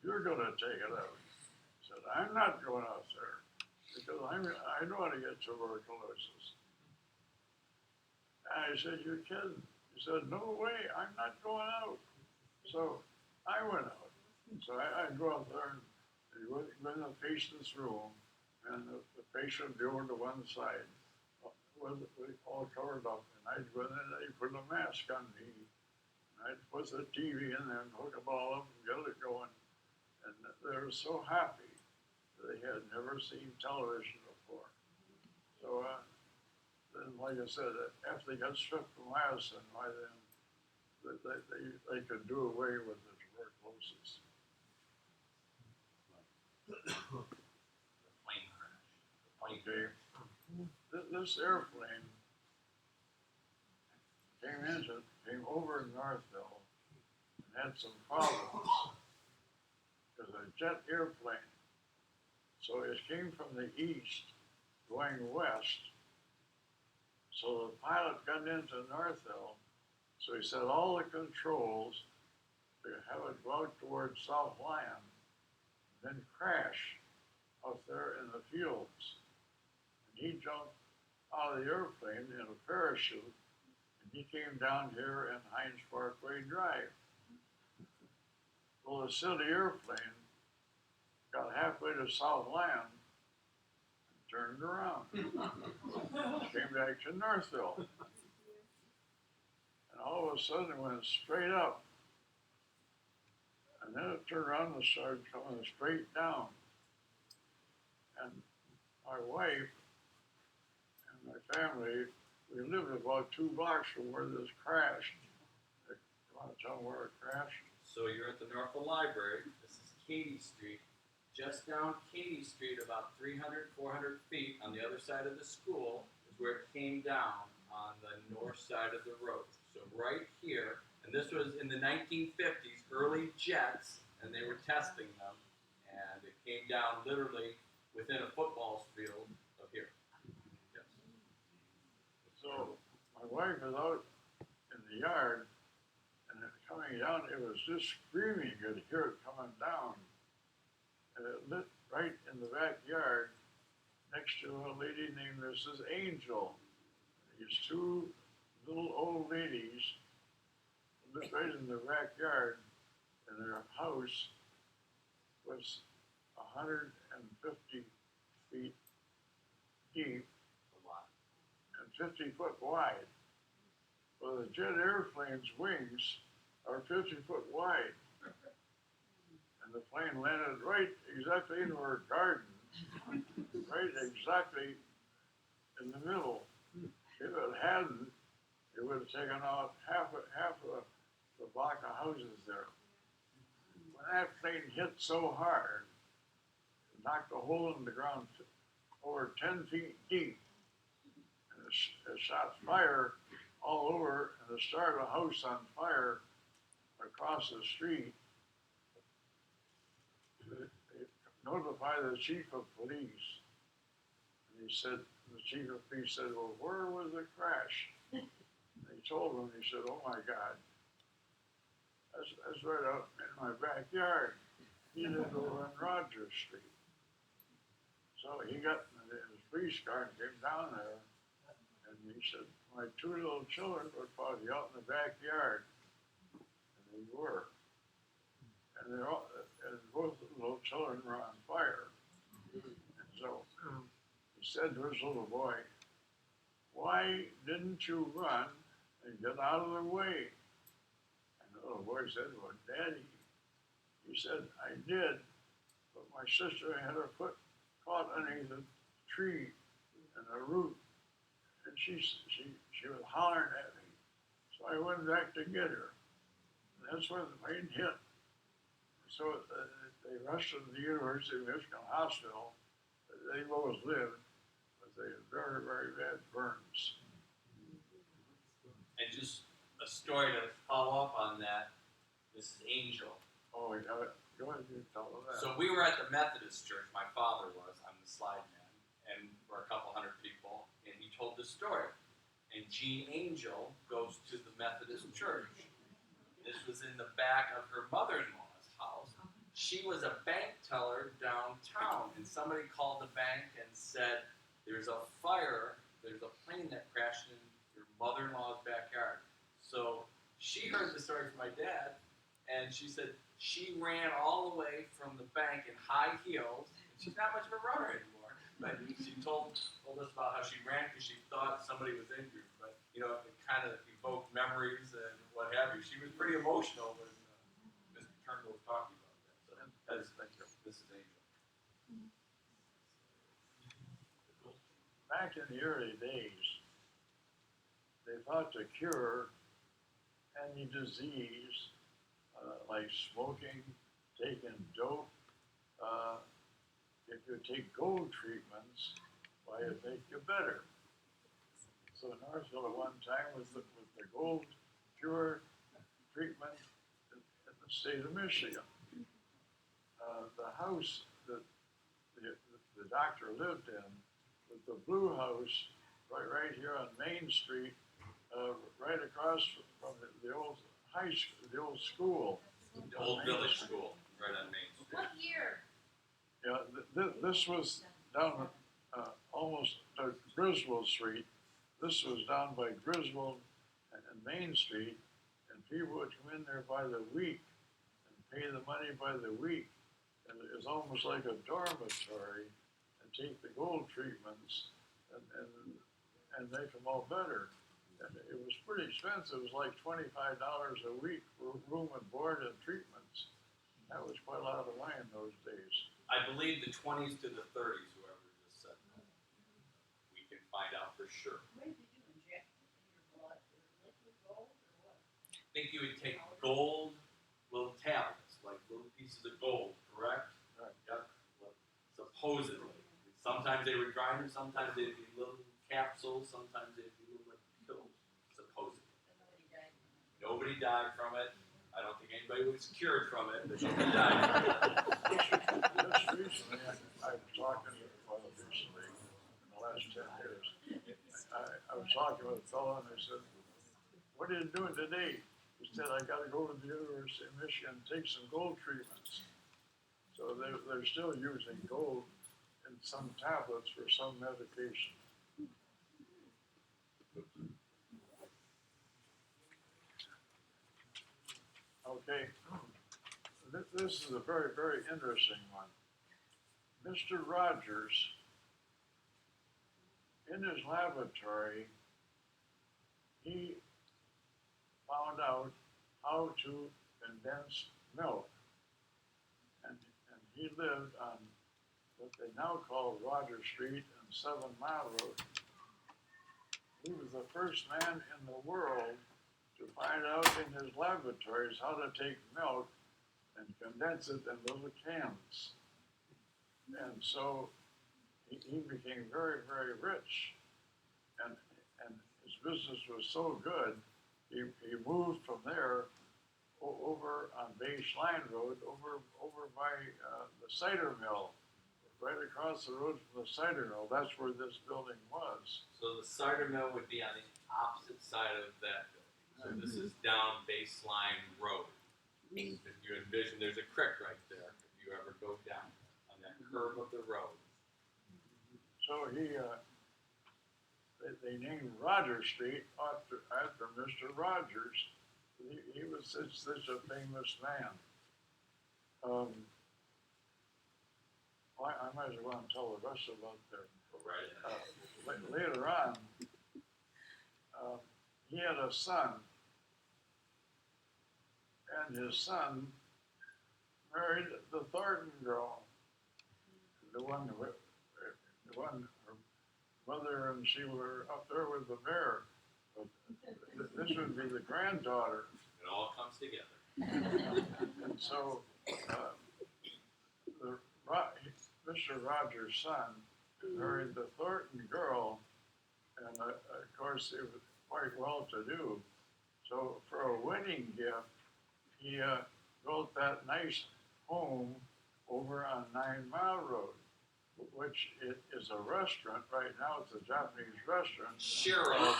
you're going to take it out. I said, I'm not going out there because I know how to get tuberculosis. And I said, you're kidding. He said, no way, I'm not going out. So I went out. So I go out there and go in the patient's room, and the patient would be over to one side, was all covered up, and I'd go in and they'd put a mask on me. And I'd put the TV in there and hook them all up and get it going. And they were so happy that they had never seen television before. So then, like I said, after they got stripped from medicine, by then, they could do away with the tuberculosis. The plane crash. Okay. This airplane came over in Northville and had some problems. It was a jet airplane. So it came from the east going west. So the pilot got into Northville. So he set all the controls to have it go out towards South Lyon, then crash out there in the fields. And he jumped out of the airplane in a parachute, and he came down here in Hines Parkway Drive. Well, the city airplane got halfway to South Lyon and turned around. Came back to Northville. And all of a sudden it went straight up. And then it turned around and started coming straight down. And my wife and my family, we lived about 2 blocks from where this crashed. You want to tell them where it crashed? So you're at the Northville Library. This is Katy Street. Just down Katy Street, about 300, 400 feet on the other side of the school is where it came down on the north side of the road. So right here, and this was in the 1950s, early jets, and they were testing them, and it came down literally within a football field of here. Yes. So my wife was out in the yard, and it coming down, it was just screaming. You could hear it coming down. And it lit right in the backyard next to a lady named Mrs. Angel. These 2 little old ladies lived right in the backyard, and their house was 150 feet deep A lot. and 50 foot wide. Well, the jet airplane's wings are 50 foot wide. And the plane landed right exactly in our garden, right exactly in the middle. If it hadn't, it would have taken out half of the block of houses there. When that plane hit so hard, it knocked a hole in the ground over 10 feet deep. And it shot fire all over, and it started a house on fire across the street. They notified the chief of police. And he said, the chief of police said, well, where was the crash? And he told him, he said, oh my God. That's right out in my backyard. He lived over on Rogers Street. So he got in his police car and came down there, and he said, my two little children were probably out in the backyard. And they were. And and both the little children were on fire. And so he said to his little boy, why didn't you run and get out of the way? And the little boy said, well, Daddy, he said, I did, but my sister had her foot caught underneath a tree and a root, and she was hollering at me. So I went back to get her. And that's when the plane hit. So they rushed to the University of Michigan Hospital. They both lived, but they had very, very bad burns. And just a story to follow up on that, Mrs. Angel. Oh, yeah, go ahead, you tell them that. So we were at the Methodist church, my father was, I'm the slide man, and we're a couple hundred people, and he told this story. And Jean Angel goes to the Methodist church. This was in the back of her mother-in-law's house. She was a bank teller downtown, and somebody called the bank and said, there's a fire, there's a plane that crashed in your mother-in-law's backyard. So she heard the story from my dad, and she said she ran all the way from the bank in high heels. She's not much of a runner anymore, but she told us about how she ran because she thought somebody was injured. But you know, it kind of evoked memories and what have you. She was pretty emotional when Mr. Turnbull was talking about that. So that's Mrs. Angel. Back in the early days, they thought to cure any disease like smoking, taking dope, if you take gold treatments, why it make you better. So Northville at one time with the gold cure treatment in the state of Michigan. The house that the doctor lived in was the Blue House right here on Main Street, right across from the old high school, the old school. The old village school, right on Main Street. What year? Yeah, this was down almost Griswold Street. This was down by Griswold and Main Street, and people would come in there by the week and pay the money by the week. And it was almost like a dormitory, and take the gold treatments and make them all better. And it was pretty expensive. It was like $25 a week for room and board and treatments. That was quite a lot of money in those days. I believe the 20s to the 30s, whoever just said that. We can find out for sure. What did you inject in your blood? Liquid gold or what? I think you would take gold, little tablets, like little pieces of gold, correct? Right. Yep. Well, supposedly. Sometimes they were grind them, sometimes they'd be little capsules, sometimes they'd be little like pills, supposedly. Nobody died from it. I don't think anybody was cured from it, but nobody died from it. Just recently, I was talking recently, in the last 10 years, I was talking with a fellow and I said, what are you doing today? He said, I got to go to the University of Michigan and take some gold treatments. So they're still using gold in some tablets for some medication. Okay, this is a very, very interesting one. Mr. Rogers, in his laboratory, he found out how to condense milk. And he lived on what they now call Rogers Street and 7 Mile Road. He was the first man in the world to find out in his laboratories how to take milk and condense it in little cans. And so he became very, very rich. And his business was so good, he moved from there over on Base Line Road, over by the cider mill, right across the road from the cider mill. That's where this building was. So the cider mill would be on the opposite side of that building. So this is down Baseline Road. If you envision, there's a creek right there. If you ever go down on that curve of the road. So they named Rogers Street after Mr. Rogers. He was such a famous man. I might as well tell the rest about their. Go right ahead. Later on, he had a son, and his son married the Thornton girl, the one her mother and she were up there with the mayor. But this would be the granddaughter. It all comes together. And so, Mr. Rogers' son married the Thornton girl, and of course it was quite well to do. So for a wedding gift, he built that nice home over on 9 Mile Road, which is a restaurant right now. It's a Japanese restaurant. Cheryl,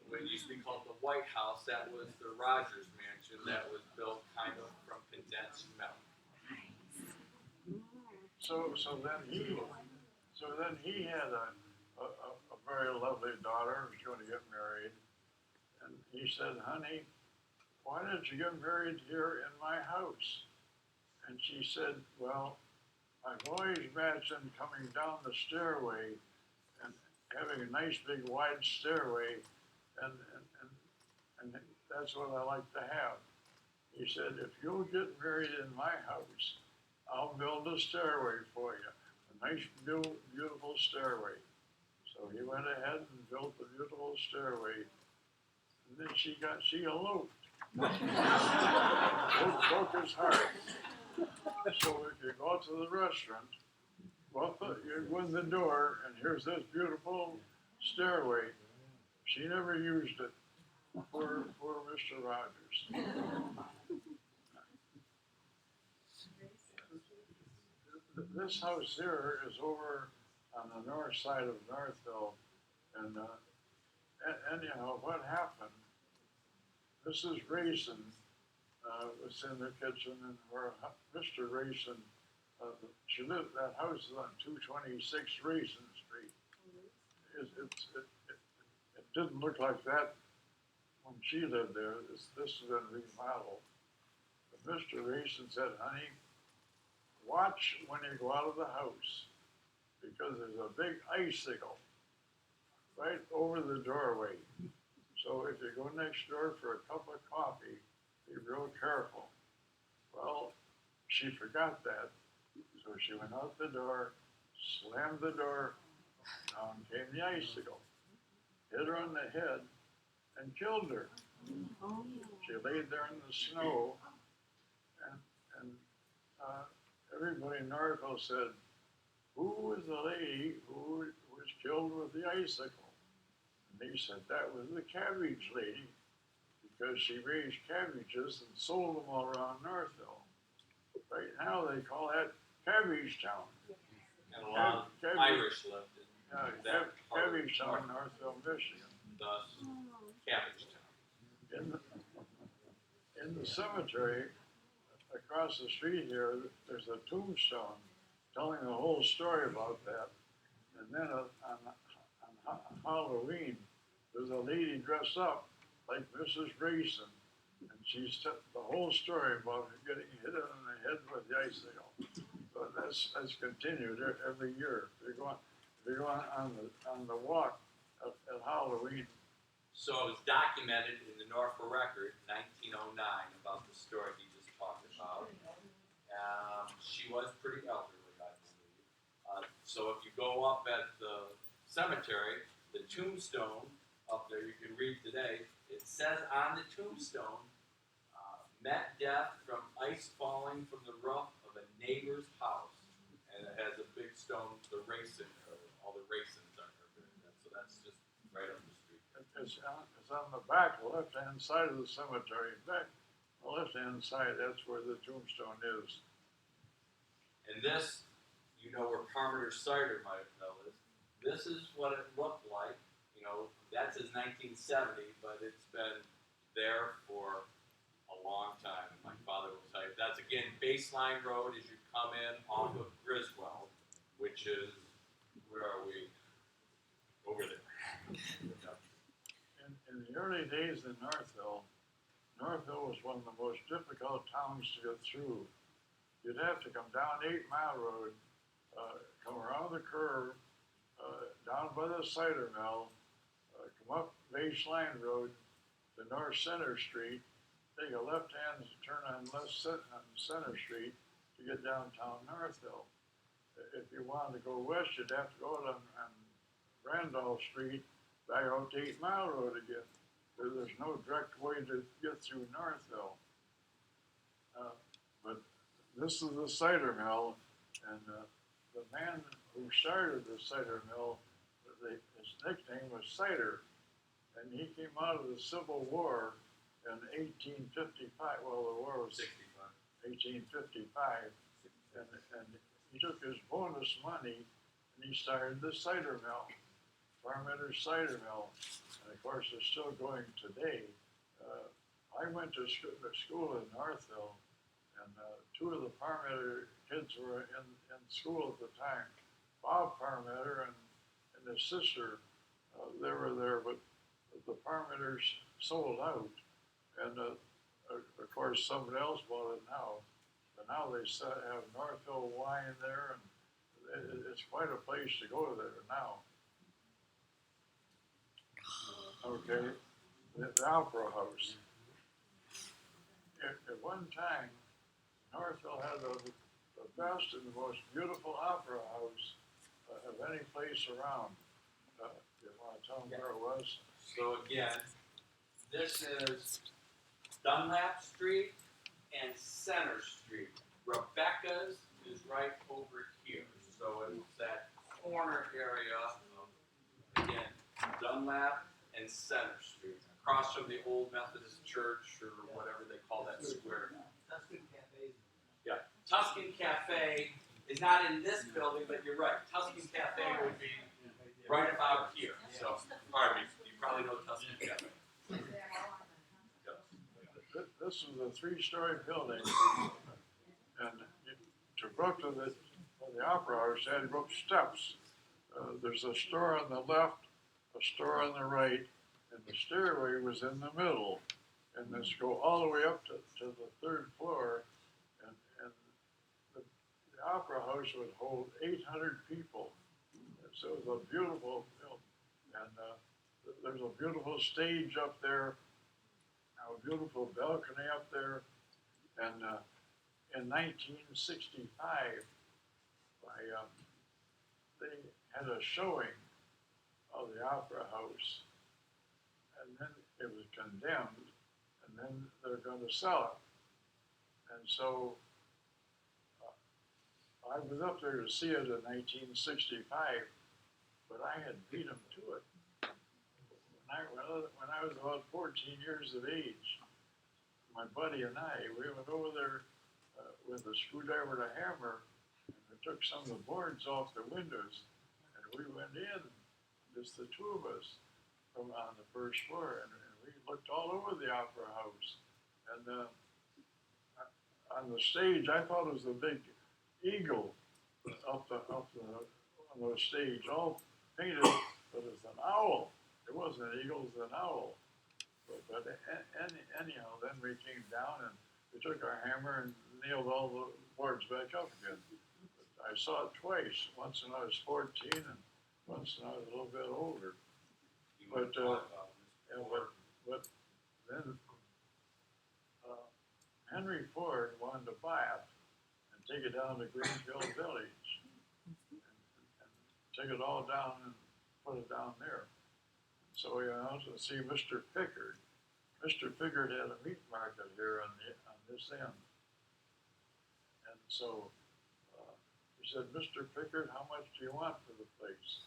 what used to be called the White House, that was the Rogers Mansion that was built kind of from condensed milk. So then he had a very lovely daughter who was going to get married, and he said, "Honey, why don't you get married here in my house?" And she said, "Well, I've always imagined coming down the stairway and having a nice big wide stairway, and that's what I like to have." He said, "If you'll get married in my house, I'll build a stairway for you, a nice, beautiful stairway." So he went ahead and built the beautiful stairway, and then she eloped. Broke his heart. So if you go to the restaurant, you go in the door, and here's this beautiful stairway. She never used it. Poor Mr. Rogers. This house here is over on the north side of Northville, and anyhow, what happened? Mrs. Rayson was in the kitchen, and where Mr. Rayson, she lived. That house is on 226 Rayson Street. It didn't look like that when she lived there. This has been remodeled. But Mr. Rayson said, "Honey, watch when you go out of the house, because there's a big icicle right over the doorway. So if you go next door for a cup of coffee, be real careful." Well, she forgot that. So she went out the door, slammed the door, down came the icicle, hit her on the head, and killed her. She laid there in the snow, and everybody in Northville said, "Who was the lady who was killed with the icicle?" And they said, "That was the Cabbage Lady, because she raised cabbages and sold them all around Northville." Right now they call that Cabbage Town. And a lot of Irish lived in that part of Cabbage Town, Northville, Michigan. thus Cabbage Town. In the cemetery across the street here, there's a tombstone telling the whole story about that. And then on Halloween, there's a lady dressed up like Mrs. Grayson, and she's told the whole story about getting hit on the head with the icicle. So that's continued every year. If you go on the walk at Halloween. So it was documented in the Northville Record, 1909, about the story he just talked about. She was pretty elderly, I believe. So if you go up at the cemetery, the tombstone up there, you can read today, it says on the tombstone, "Met death from ice falling from the roof of a neighbor's house." And it has a big stone, the racing, all the racings are there. So that's just right up the street. It's on the back, left-hand side of the cemetery. Back, the left-hand side, that's where the tombstone is. And this, you know where Parmenter Cider might know is. This is what it looked like. You know, that says 1970, but it's been there for a long time. My father again, Baseline Road as you come in off of Griswold, which is, where are we? Over there. In the early days in Northville was one of the most difficult towns to get through. You'd have to come down 8 Mile Road, come around the curve, down by the cider mill, come up Baseline Road to North Center Street, take a left hand turn on Center Street to get downtown Northville. If you wanted to go west, you'd have to go on Randolph Street, back out to 8 Mile Road again. There's no direct way to get through Northville. But this is the cider mill, and the man who started the cider mill, his nickname was Cider, and he came out of the Civil War in 1855. Well, the war was 1855, and he took his bonus money and he started the cider mill, Parmenter Cider Mill, and of course it's still going today. I went to school in Northville, and 2 of the Parmenter kids were in school at the time. Bob Parmenter and his sister, they were there, but the Parmenters sold out, and of course somebody else bought it now. But now they have Northville wine there, and it's quite a place to go there now. Okay, the Opera House. At one time, Northville had the best and the most beautiful opera house of any place around. You want to tell them where it was? So again, this is Dunlap Street and Center Street. Rebecca's is right over here. So it's that corner area of, again, Dunlap and Center Street, across from the old Methodist Church or whatever they call that square now. Tuscan Cafe. Yeah, Tuscan Cafe is not in this building, but you're right. Tuscan Cafe would be right about here. So, pardon me, you probably know Tuscan Cafe. This was a 3-story building, and to go up to the Opera House, you had to go up steps. There's a store on the left, a store on the right, and the stairway was in the middle. And this go all the way up to the 3rd floor, and the Opera House would hold 800 people. So it was a beautiful building, and there's a beautiful stage up there, a beautiful balcony up there, and in 1965, they had a showing of the Opera House, and then it was condemned, and then they're going to sell it. And so I was up there to see it in 1965, but I had beat them to it. When I was about 14 years of age, my buddy and I, we went over there with a screwdriver and a hammer, and we took some of the boards off the windows, and we went in, just the 2 of us, from on the 1st floor, and we looked all over the Opera House. And on the stage, I thought it was a big eagle up on the stage, all painted, but it's an owl. It wasn't an eagle, it was an owl. But anyhow, then we came down and we took our hammer and nailed all the boards back up again. I saw it twice, once when I was 14 and once when I was a little bit older. But then Henry Ford wanted to buy it and take it down to Greenfield Village and take it all down and put it down there. So we went out to see Mr. Pickard. Mr. Pickard had a meat market here on this end. And so he said, Mr. Pickard, how much do you want for the place?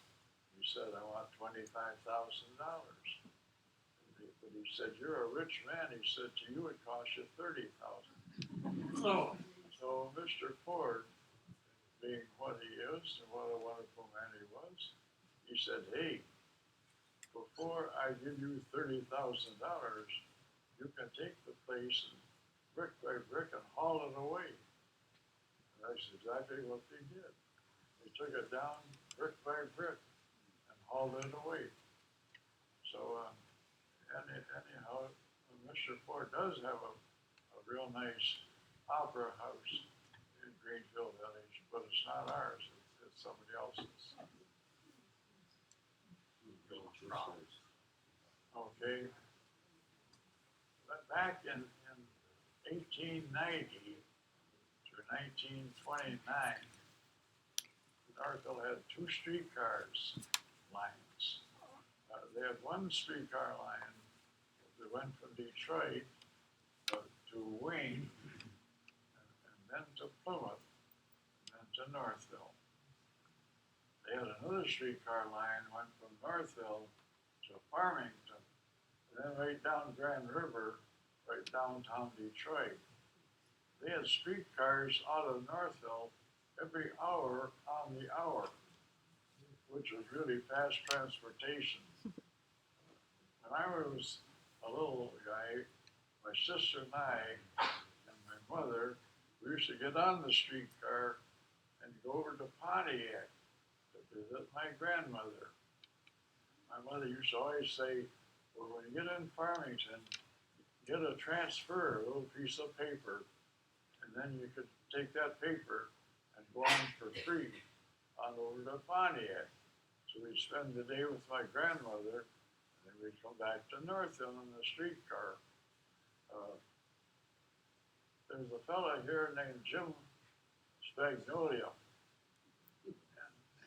He said, I want $25,000. But he said, you're a rich man. He said, to you it cost you $30,000. So Mr. Ford, being what he is and what a wonderful man he was, he said, hey, before I give you $30,000, you can take the place brick by brick and haul it away. And that's exactly what they did. They took it down brick by brick and hauled it away. So, anyhow, Mr. Ford does have a real nice opera house in Greenfield Village, but it's not ours, it's somebody else's. Okay. But back in 1890 to 1929, Northville had 2 streetcars lines. They had one streetcar line that went from Detroit to Wayne, and then to Plymouth, and then to Northville. They had another streetcar line went from Northville to Farmington, and then right down Grand River, right downtown Detroit. They had streetcars out of Northville every hour on the hour, which was really fast transportation. When I was a little guy, my sister and I and my mother, we used to get on the streetcar and go over to Pontiac to visit my grandmother. My mother used to always say, well, when you get in Farmington, get a transfer, a little piece of paper, and then you could take that paper and go on for free on over to Pontiac. So we'd spend the day with my grandmother, and then we'd come back to Northville in the streetcar. There's a fella here named Jim Spagnolia.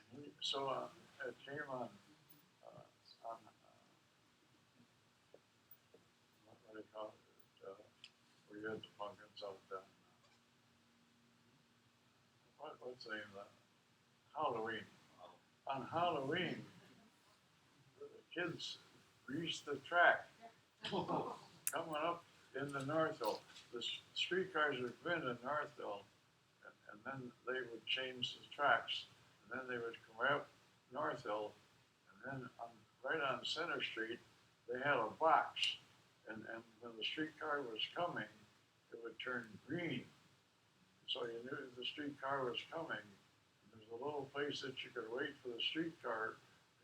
And it came on what do they call it? Where you had the pumpkins out there. What's the name of that? Halloween. On Halloween, the kids greased the track coming up into Northville. The streetcars would come into Northville, and then they would change the tracks, and then they would come up Northville, and then right on Center Street, they had a box, and when the streetcar was coming, it would turn green. So you knew the streetcar was coming. There's a little place that you could wait for the streetcar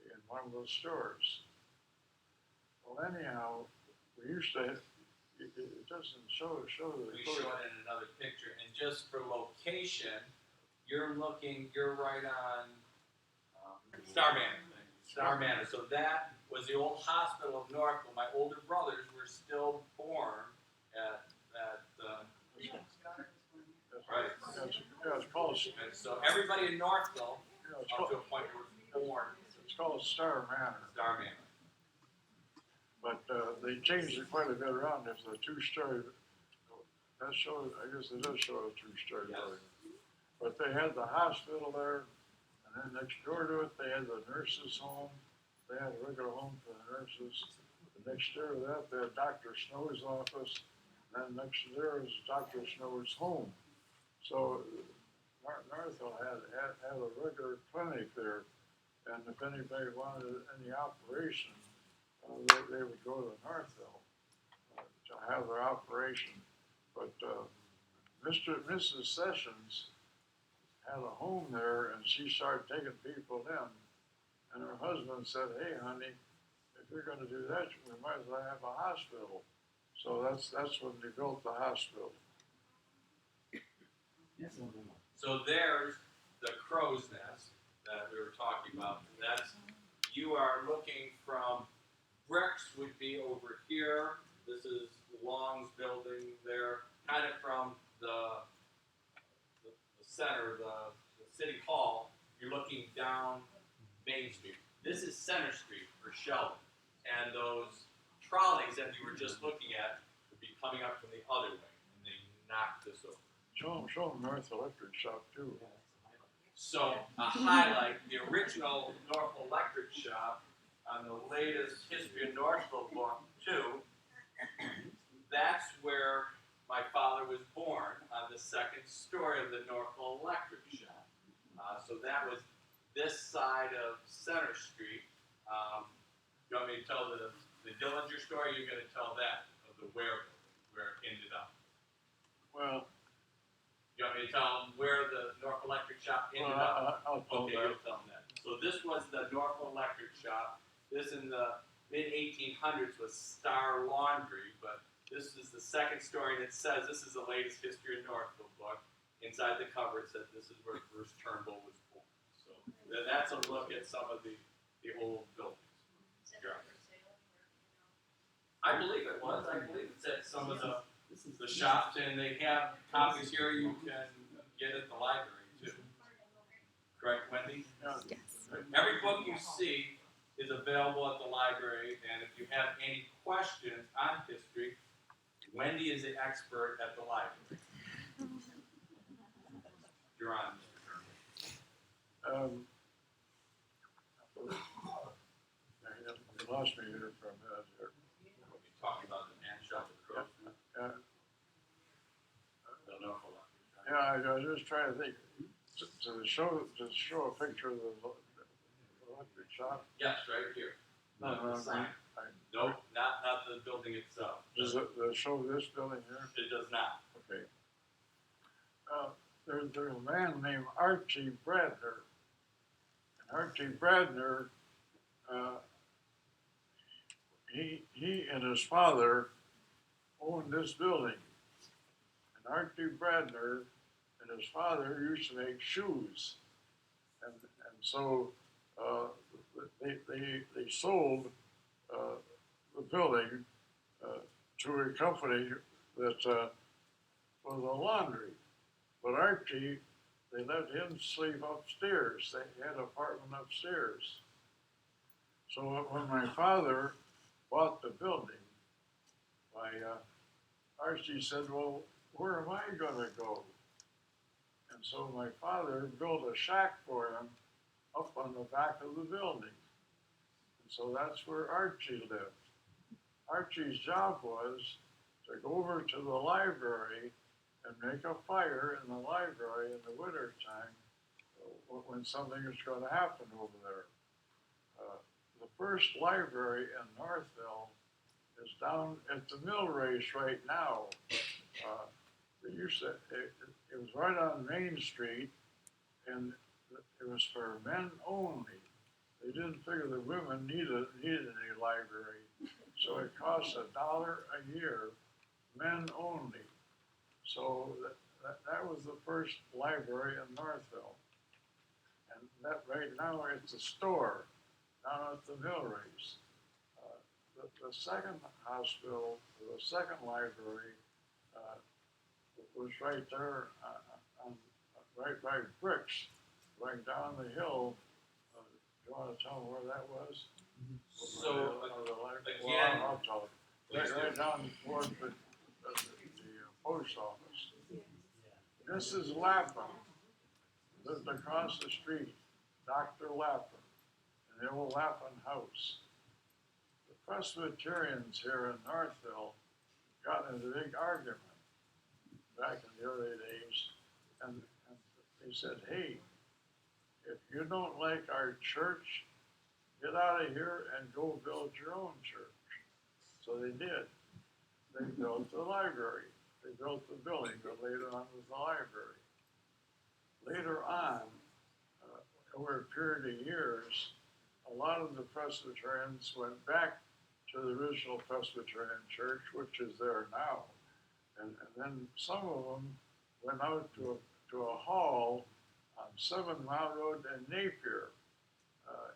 in one of those stores. Well, anyhow, we used to. It doesn't show the. We show it in another picture, and just for location, you're right on Star Manor. So that was the old hospital of Northville. My older brothers were still born at right. Yeah, it's called. And so everybody in Northville, up to a point, was born. It's called Star Manor. Star Manor. But they changed it quite a bit around. It's a 2-story. That shows. I guess it does show a 2-story building. But they had the hospital there, and then next door to it, they had the nurses' home. They had a regular home for the nurses. The next door to that, they had Dr. Snow's office. And then next to there was Dr. Snow's home. So Northville had a regular clinic there, and if anybody wanted any operation, they would go to Northville to have their operation. But Mr. and Mrs. Sessions had a home there, and she started taking people in. And her husband said, "Hey, honey, if you're going to do that, we might as well have a hospital." So that's when they built the hospital. So there's the crow's nest that we were talking about. You are looking from bricks would be over here. This is Long's building there, kind of from the center, the city hall. You're looking down Main Street. This is Center Street for Sheldon, and those trolleys that you were just looking at would be coming up from the other way, and they knocked this over. Show them North Electric Shop too. So a highlight, the original North Electric Shop on the latest History of Northville book 2, that's where my father was born, on the second story of the Northville Electric Shop. So that was this side of Center Street. You want me to tell the Dillinger story? You're going to tell that, of the where it ended up. shop ended Well, up. I'll tell Okay, that. you'll tell them that. So this was the Northville Electric Shop. This in the mid-1800s was Star Laundry, but this is the second story, and it says this is the latest History of Northville book. Inside the cover, it says this is where Bruce Turnbull was born. So that's a look at some of the old buildings. I believe it was. I believe it said some of the shops, and they have copies here you can get at the library too. Correct, Wendy? Yeah. Every book you see is available at the library, and if you have any questions on history, Wendy is the expert at the library. You're on, Mr. Turnbull. You lost me here for a minute here. We'll be talking about the man shop at Crow. The Northville Electric. Yeah, I was just trying to think, to show a picture of the electric shop. Yes, right here. No, The sign. Nope, not the building itself. Does it show this building here? It does not. Okay. There's a man named Archie Bradner. And Archie Bradner, he and his father owned this building. And Archie Bradner and his father used to make shoes. And so they sold the building to a company that was a laundry. But Archie, they let him sleep upstairs. They had an apartment upstairs. So when my father bought the building, Archie said, well, where am I gonna go? And so my father built a shack for him up on the back of the building. And so that's where Archie lived. Archie's job was to go over to the library and make a fire in the library in the winter time when something is going to happen over there. The first library in Northville is down at the mill race right now. It was right on Main Street, and it was for men only. They didn't figure the women needed any library, so it cost $1 a year, men only. So that was the first library in Northville. And that right now it's a store down at the mill race. The second hospital, the second library, was right there, right by Bricks, going down the hill. You want to tell them where that was? So, Well, again, I'll tell you. Right down toward the post office. Mrs. Lapham lived across the street, Dr. Lapham, in the old Lapham house. The Presbyterians here in Northville got into a big argument back in the early days, and they said, hey, if you don't like our church, get out of here and go build your own church. So they did. They built the library. They built the building that later on was the library. Later on, over a period of years, a lot of the Presbyterians went back to the original Presbyterian church, which is there now. And then some of them went out to a hall on 7 Mile Road in Napier.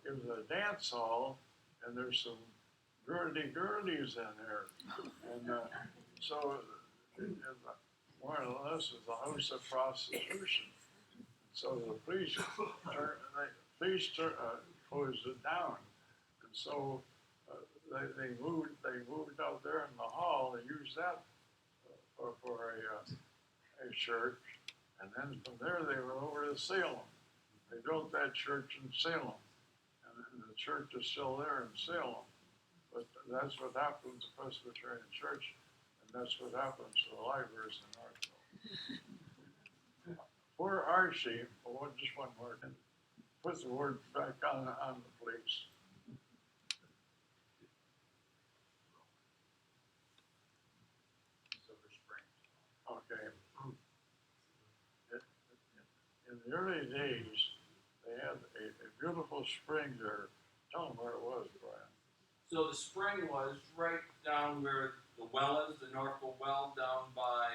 It was a dance hall, and there's some girly-girlies in there. And so more or less is a house of prostitution. So the police closed it down. And so they moved out there in the hall. They used that for a church. And then from there they went over to Salem. They built that church in Salem. And the church is still there in Salem. But that's what happened to the Presbyterian Church, and that's what happens to the libraries in Northville. Poor Archie, just one more, and put the word back on the police. Silver Springs. Okay. In in the early days, they had a beautiful spring there. Tell them where it was, Brian. So the spring was right down where the well is, the Northville well, down by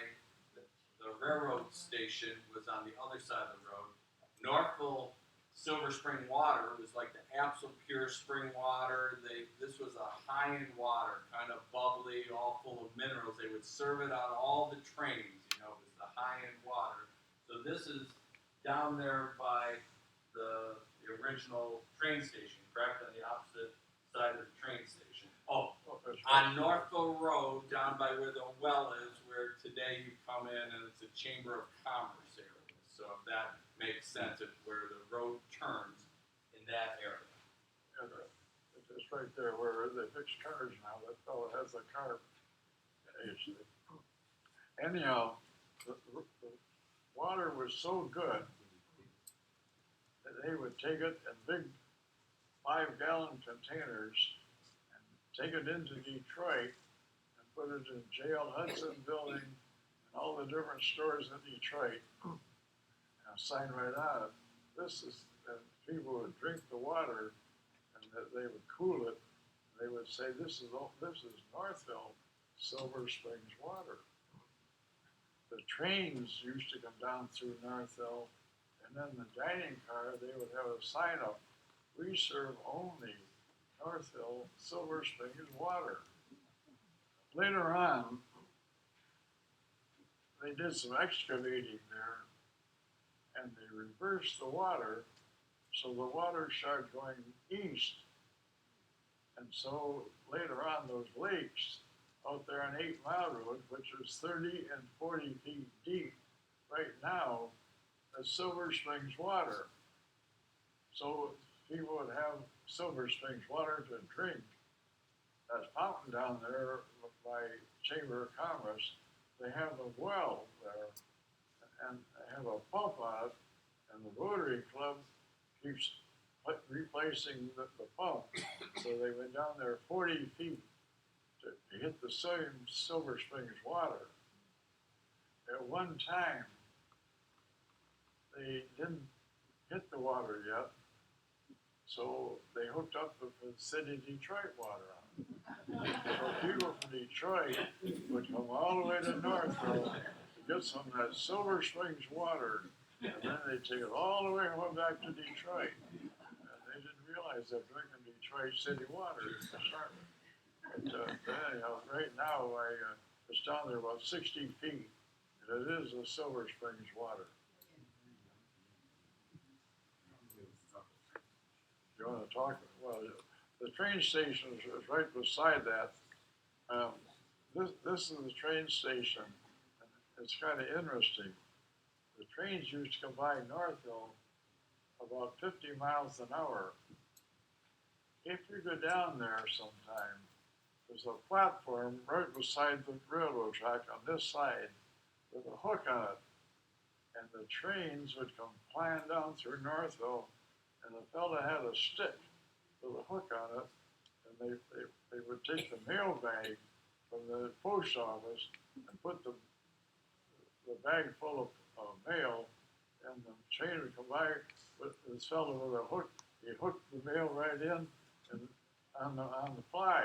the railroad station was on the other side of the road. Northville Silver Spring water was like the absolute pure spring water. This was a high-end water, kind of bubbly, all full of minerals. They would serve it on all the trains, it was the high-end water. So this is down there by the original train station, correct? On the opposite side of the train station. Oh, on Northville Road, down by where the well is, where today you come in and it's a Chamber of Commerce area. So if that makes sense, if where the road turns in that area. It's right there where they fix cars now. That fellow has a car. Anyhow, the water was so good that they would take it in big 5-gallon containers and take it into Detroit and put it in J.L. Hudson building and all the different stores in Detroit. And a sign right on it. This is, people would drink the water and they would cool it. They would say, this is Northville Silver Springs water. The trains used to come down through Northville, and then the dining car, they would have a sign up, we serve only Northville Silver Springs water. Later on, they did some excavating there, and they reversed the water, so the water started going east. And so later on, those lakes out there on 8 Mile Road, which is 30 and 40 feet deep, right now, is Silver Springs water. So people would have Silver Springs water to drink. That fountain down there by Chamber of Commerce, they have a well there, and they have a pump on it, and the Rotary Club keeps replacing the pump. So they went down there 40 feet to hit the same Silver Springs water. At one time, they didn't hit the water yet, so they hooked up with the city of Detroit water on it. So people from Detroit would come all the way to Northville to get some of that Silver Springs water, and then they'd take it all the way home back to Detroit. And they didn't realize they're drinking Detroit city water. But anyhow, right now, it's down there about 60 feet, and it is the Silver Springs water. You want to talk? Well, the train station is right beside that. This is the train station. It's kind of interesting. The trains used to come by Northville about 50 miles an hour. If you go down there sometime, there's a platform right beside the railroad track on this side with a hook on it. And the trains would come flying down through Northville, and the fella had a stick with a hook on it, and they would take the mail bag from the post office and put the bag full of mail, and the train would come by with this fella with a hook. He hooked the mail right in and on the fly,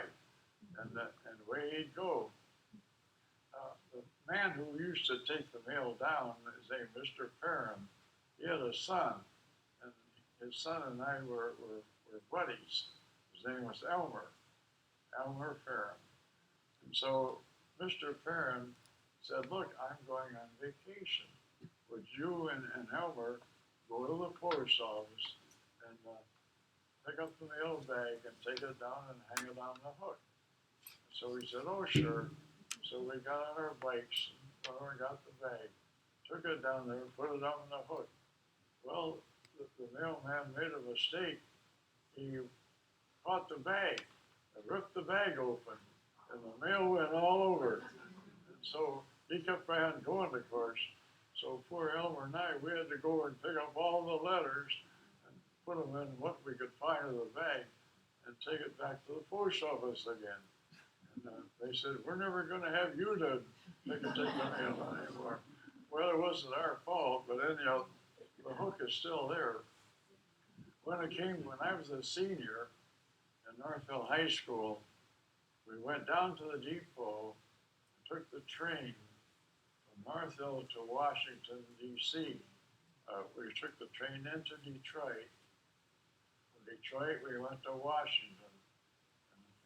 and away he'd go. The man who used to take the mail down, his name Mr. Perrin, he had a son, and his son and I were buddies. His name was Elmer Perrin. And so Mr. Perrin said, look, I'm going on vacation. Would you and Elmer go to the post office and pick up the mail bag and take it down and hang it on the hook? So we said, oh, sure. So we got on our bikes, and we got the bag, took it down there, put it on the hook. Well, the mailman made a mistake. He caught the bag and ripped the bag open, and the mail went all over. And so he kept on going, of course. So poor Elmer and I, we had to go and pick up all the letters and put them in what we could find in the bag and take it back to the post office again. And they said, we're never going to have you to take the mail anymore. Well, it wasn't our fault, but anyhow, the hook is still there. When I was a senior in Northville High School, we went down to the depot and took the train from Northville to Washington, D.C. We took the train into Detroit. From Detroit, we went to Washington.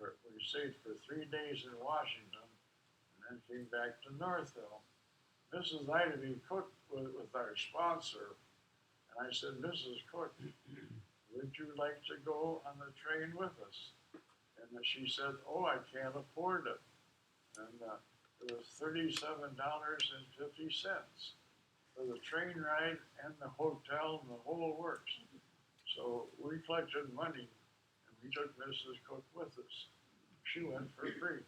And we stayed for 3 days in Washington and then came back to Northville. Mrs. Ivy Cook was our sponsor. And I said, Mrs. Cook, would you like to go on the train with us? And she said, oh, I can't afford it. And it was $37.50 for the train ride and the hotel and the whole works. So we collected money and we took Mrs. Cook with us. She went for free.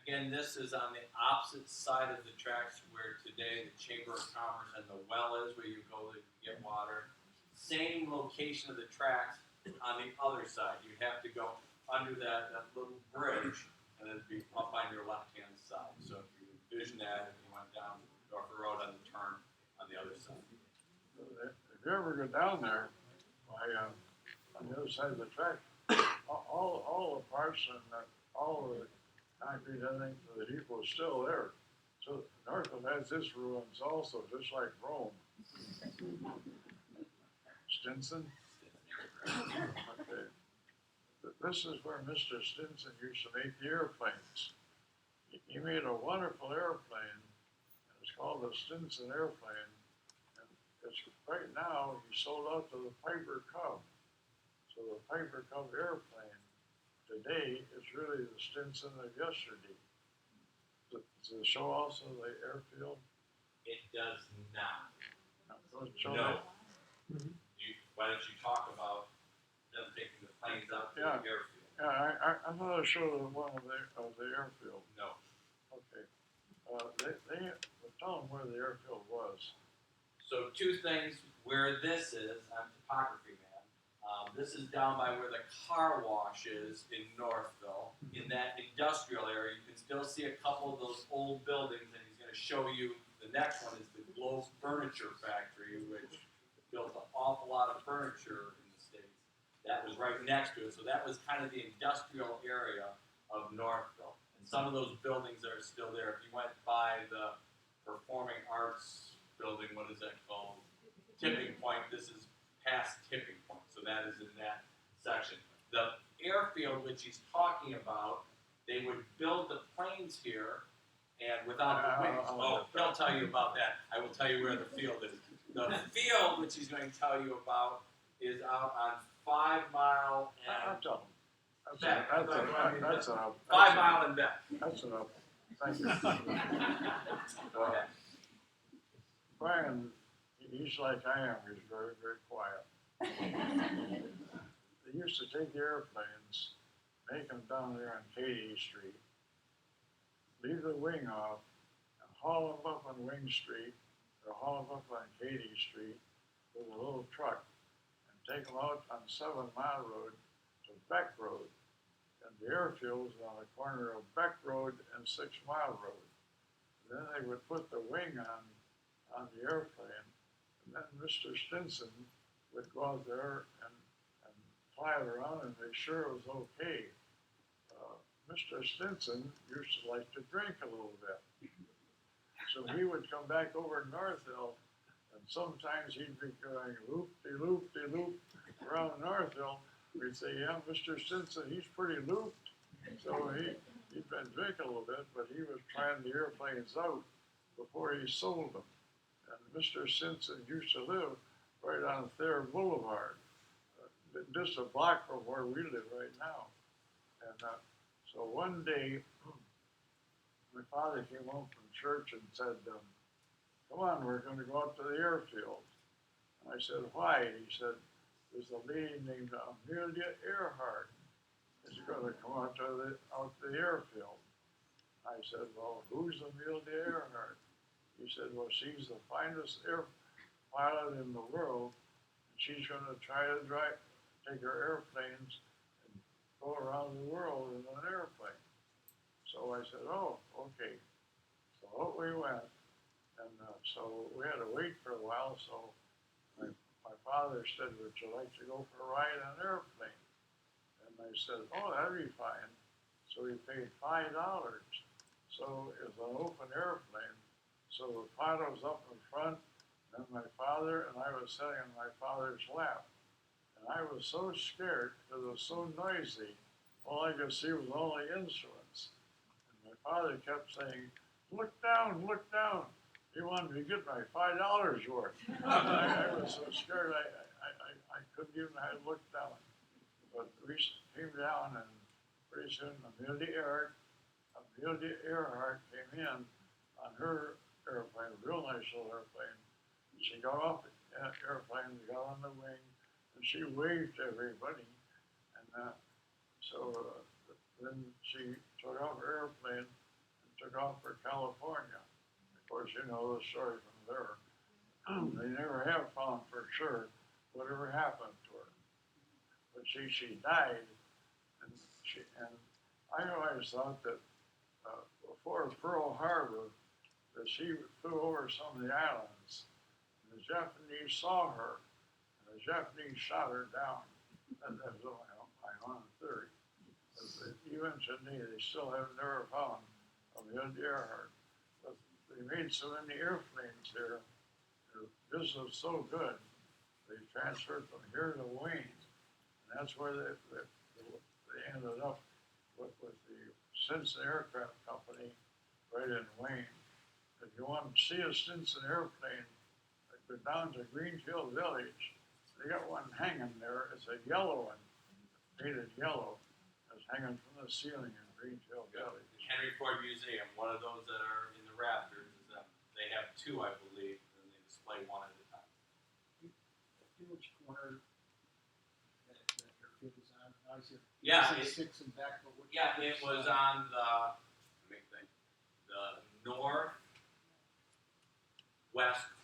Again, this is on the opposite side of the tracks where today the Chamber of Commerce and the well is, where you go to get water. Same location of the tracks on the other side. You have to go under that little bridge and then be up on your left-hand side. So if you envision that, if you went down Norfolk Road on the turn on the other side. If you ever go down there, on the other side of the track, all the parts and all the concrete, everything for the depot is still there. So Northville has its ruins also, just like Rome. Stinson? Okay. This is where Mr. Stinson used to make the airplanes. He made a wonderful airplane, and it's called the Stinson airplane. And it's right now, he sold out to the Piper Cub. So the Piper Cub airplane today is really the Stinson of yesterday. Does it show also the airfield? It does not. Does it show No. that? Why don't you talk about them taking the planes out to Yeah. the airfield? Yeah, I thought I showed one of the airfield. No. Okay. They tell them where the airfield was. So two things, where this is, I'm a topography man. This is down by where the car wash is in Northville. In that industrial area, you can still see a couple of those old buildings, and he's going to show you, the next one is the Globe Furniture Factory, which built an awful lot of furniture in the States. That was right next to it, so that was kind of the industrial area of Northville. And some of those buildings are still there. If you went by the Performing Arts building, what is that called? Tipping Point. This is past Tipping Point, so that is in that section. The airfield which he's talking about, they would build the planes here, and without the wings. Oh, he'll tell you about that. I will tell you where the field is. The field which he's going to tell you about is out on 5 Mile I'll and tell them. That's enough. 5 Mile and Beck. That's enough. Thank you. Okay. Brian, he's like I am. He's very, very quiet. They used to take the airplanes, make them down there on Katy Street, leave the wing off, and haul them up on Wing Street, or haul them up on Katy Street with a little truck, and take them out on 7 Mile Road to Beck Road. And the airfield was on the corner of Beck Road and 6 Mile Road. And then they would put the wing on the airplane, and then Mr. Stinson would go out there and fly it around and make sure it was okay. Mr. Stinson used to like to drink a little bit. So he would come back over to Northville, and sometimes he'd be going loop-de-loop-de-loop around Northville. We'd say, yeah, Mr. Stinson, he's pretty looped. So he'd been drinking a little bit, but he was trying the airplanes out before he sold them. And Mr. Stinson used to live right on Thayer Boulevard, just a block from where we live right now. And so one day, my father came home from church and said, come on, we're going to go out to the airfield. And I said, why? He said, there's a lady named Amelia Earhart is going to come out to the airfield. I said, well, who's Amelia Earhart? He said, well, she's the finest air pilot in the world, and she's going to try to take her airplanes and go around the world in an airplane. So I said, oh, okay. So out we went, and so we had to wait for a while, so my father said, would you like to go for a ride on an airplane? And I said, oh, that'd be fine. So we paid $5. So it was an open airplane. So the pilot was up in front, and my father and I was sitting on my father's lap. And I was so scared because it was so noisy. All I could see was only instruments. And my father kept saying, look down, look down. He wanted me to get my $5 worth. I was so scared I couldn't even have looked down. But we came down and pretty soon Amelia Earhart came in on her airplane, a real nice little airplane. She got off the airplane, got on the wing, and she waved to everybody. And then she took off her airplane and took off for California. Of course, you know the story from there. They never have found for sure whatever happened to her. But she died, and I always thought that before Pearl Harbor, that she flew over some of the islands, and the Japanese saw her, and the Japanese shot her down. And that was my own theory. But even today, they still have never found Amelia Earhart. But they made so many airplanes here, the business was so good, they transferred from here to Wayne. And that's where they ended up with the Stinson Aircraft Company right in Wayne. If you want to see a Stinson airplane, go down to Greenfield Village. They got one hanging there. It's a yellow one, painted yellow. It's hanging from the ceiling in Greenfield Village. Henry Ford Museum, one of those that are in the rafters, is they have two, I believe, and they display one at a time. Which corner that airfield is on? I see it. Yeah, It says 6 and back, but which? Yeah, it was on the, let me think, the northwest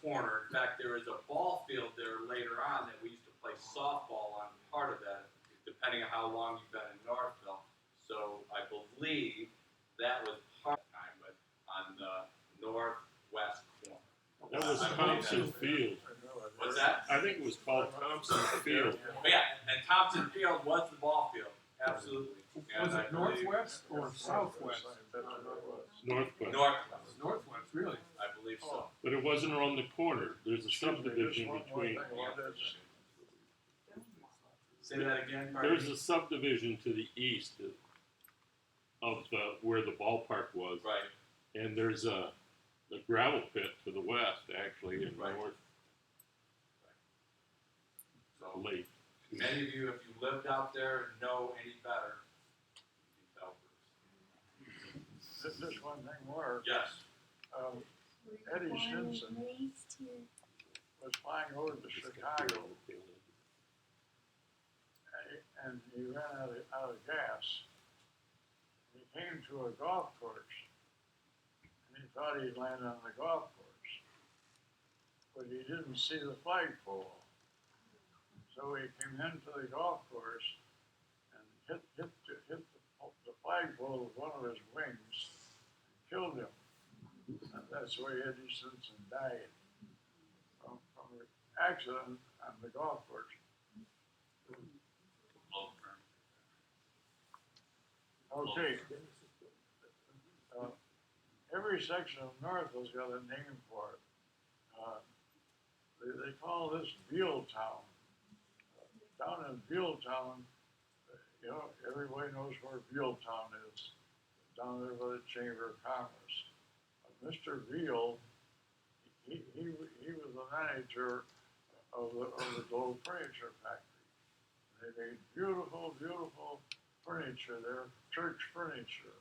corner. In fact, there was a ball field there later on that we used to play softball on part of that, depending on how long you've been in Northville. So I believe that was part of the time, but on the northwest corner. That was Thompson Field. What's that? I think it was called Thompson Field. But yeah, and Thompson Field was the ball field. Absolutely. Was it northwest or southwest? Northwest. Northwest, Northwest, really? I believe so. But it wasn't around the corner. There's a subdivision between. Say that again, pardon There's me? a subdivision to the east of where the ballpark was, Right. and there's a gravel pit to the west, actually, in Right. North So Lake. many of you, if you lived out there and know any better, you can tell Bruce. Just one thing more. Yes. Eddie Stinson was flying over to Chicago, and he ran out of gas. He came to a golf course, and he thought he'd land on the golf course, but he didn't see the flagpole. So he came into the golf course and hit the flagpole with one of his wings and killed him. And that's where Eddie Stinson died from an accident on the golf course. Okay. Every section of Northville's got a name for it. They call this Bealtown. Down in Bealtown, you know, everybody knows where Bealtown is, down there by the Chamber of Commerce. Mr. Beal, he was the manager of the Globe Furniture Factory. They made beautiful, beautiful furniture there, church furniture.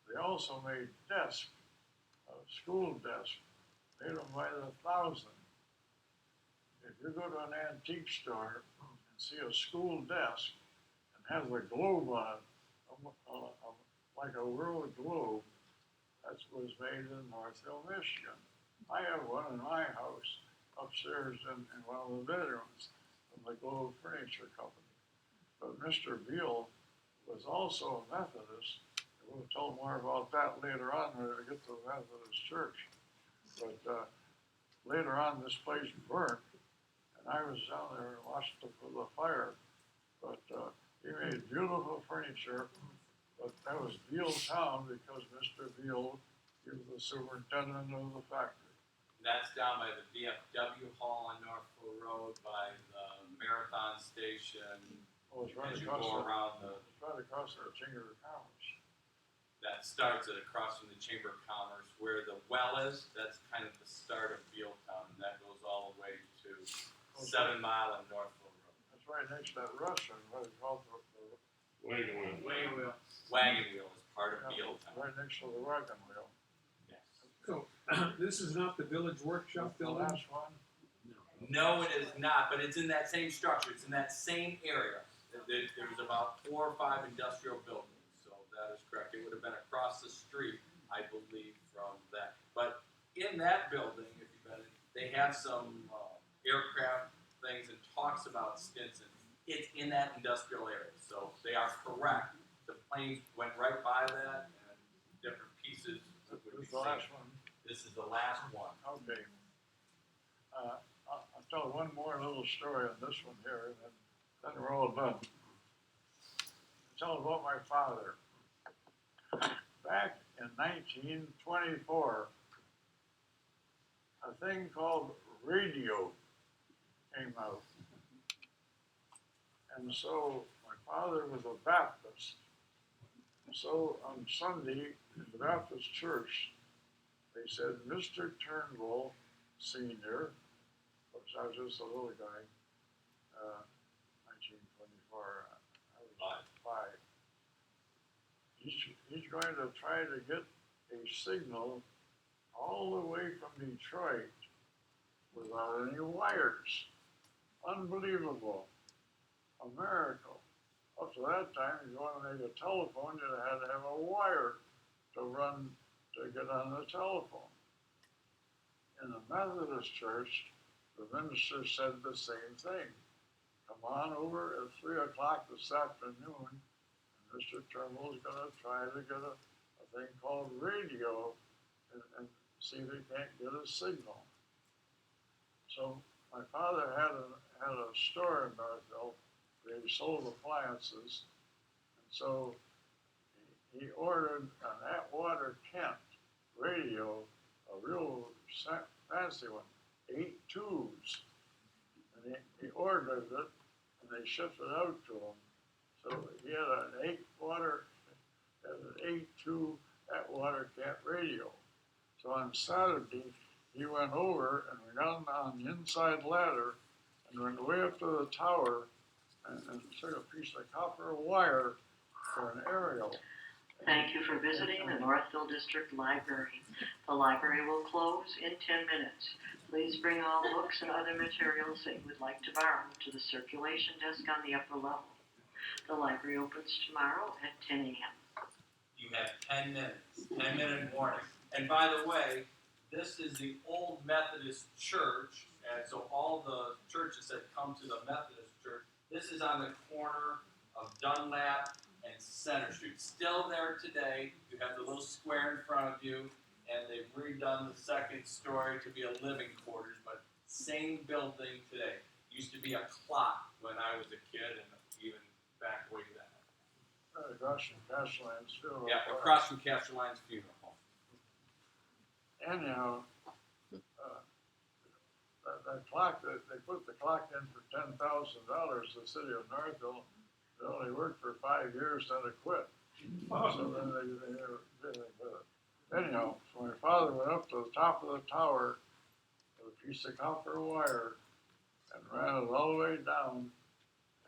They also made desks, school desks, made them by the thousand. If you go to an antique store and see a school desk and has a globe on it, like a world globe, that was made in Northville, Michigan. I have one in my house upstairs in one of the bedrooms from the Globe Furniture Company. But Mr. Beal was also a Methodist. We'll tell more about that later on when we get to the Methodist Church. But later on, this place burnt, and I was down there and watched the fire. But he made beautiful furniture. But that was Beal Town because Mr. Beal, he was the superintendent of the factory. That's down by the VFW Hall on Northville Road, by the Marathon Station. Oh, it's right As you across go the, around the, it's right across the Chamber of Commerce. that starts at across from the Chamber of Commerce, where the well is. That's kind of the start of Bealtown, and that goes all the way to 7 Mile and Northville Road. That's right next to that restaurant, what it's called, the Wagon wheel. Wagon wheel. Wagon Wheel is part of yeah, Bealtown. right next to the wagon wheel. Yes. So, this is not the village workshop The building? last one, No, it is not, but it's in that same structure. It's in that same area. There's about 4 or 5 industrial buildings, so that is correct. It would have been across the street, I believe, from that. But in that building, if you've been in, they have some aircraft things and talks about Stinson. It's in that industrial area, so they are correct. The planes went right by that, and different pieces would this be is the last seen. one. This is the last one. Okay. I'll tell one more little story on this one here, and then we're all done. Tell about my father. Back in 1924, a thing called radio came out. And so my father was a Baptist. So on Sunday in the Baptist church, they said, Mr. Turnbull, Senior, which I was just a little guy, 1924, I was 5. He's going to try to get a signal all the way from Detroit without any wires. Unbelievable. A miracle. Up to that time, if you want to make a telephone, you had to have a wire to run to get on the telephone. In the Methodist church, the minister said the same thing. Come on over at 3 o'clock this afternoon, and Mr. Turnbull is going to try to get a thing called radio and see if he can't get a signal. So my father had a store in Northville where he sold appliances, and so he ordered an Atwater Kent radio, a real fancy one, 8 tubes, and he ordered it, and they shipped it out to him. So he had an 8-tube Atwater Kent radio. So on Saturday, he went over and we got on the inside ladder and went way up to the tower and took a piece of copper wire for an aerial. Thank you for visiting the Northville District Library. The library will close in 10 minutes. Please bring all books and other materials that you would like to borrow to the circulation desk on the upper level. The library opens tomorrow at 10 a.m. You have 10 minutes, 10-minute warning. And by the way, this is the old Methodist church, and so all the churches that come to the Methodist church, this is on the corner of Dunlap and Center Street. Still there today. You have the little square in front of you, and they've redone the second story to be a living quarters, but same building today. Used to be a clock when I was a kid, and even back way then. Across from Cashlands too. Yeah, across from Casterline's funeral home. Anyhow, that clock, they put the clock in for $10,000, the city of Northville. It only worked for 5 years, then it quit. So then they never did anything with it. Anyhow, so my father went up to the top of the tower with a piece of copper wire and ran it all the way down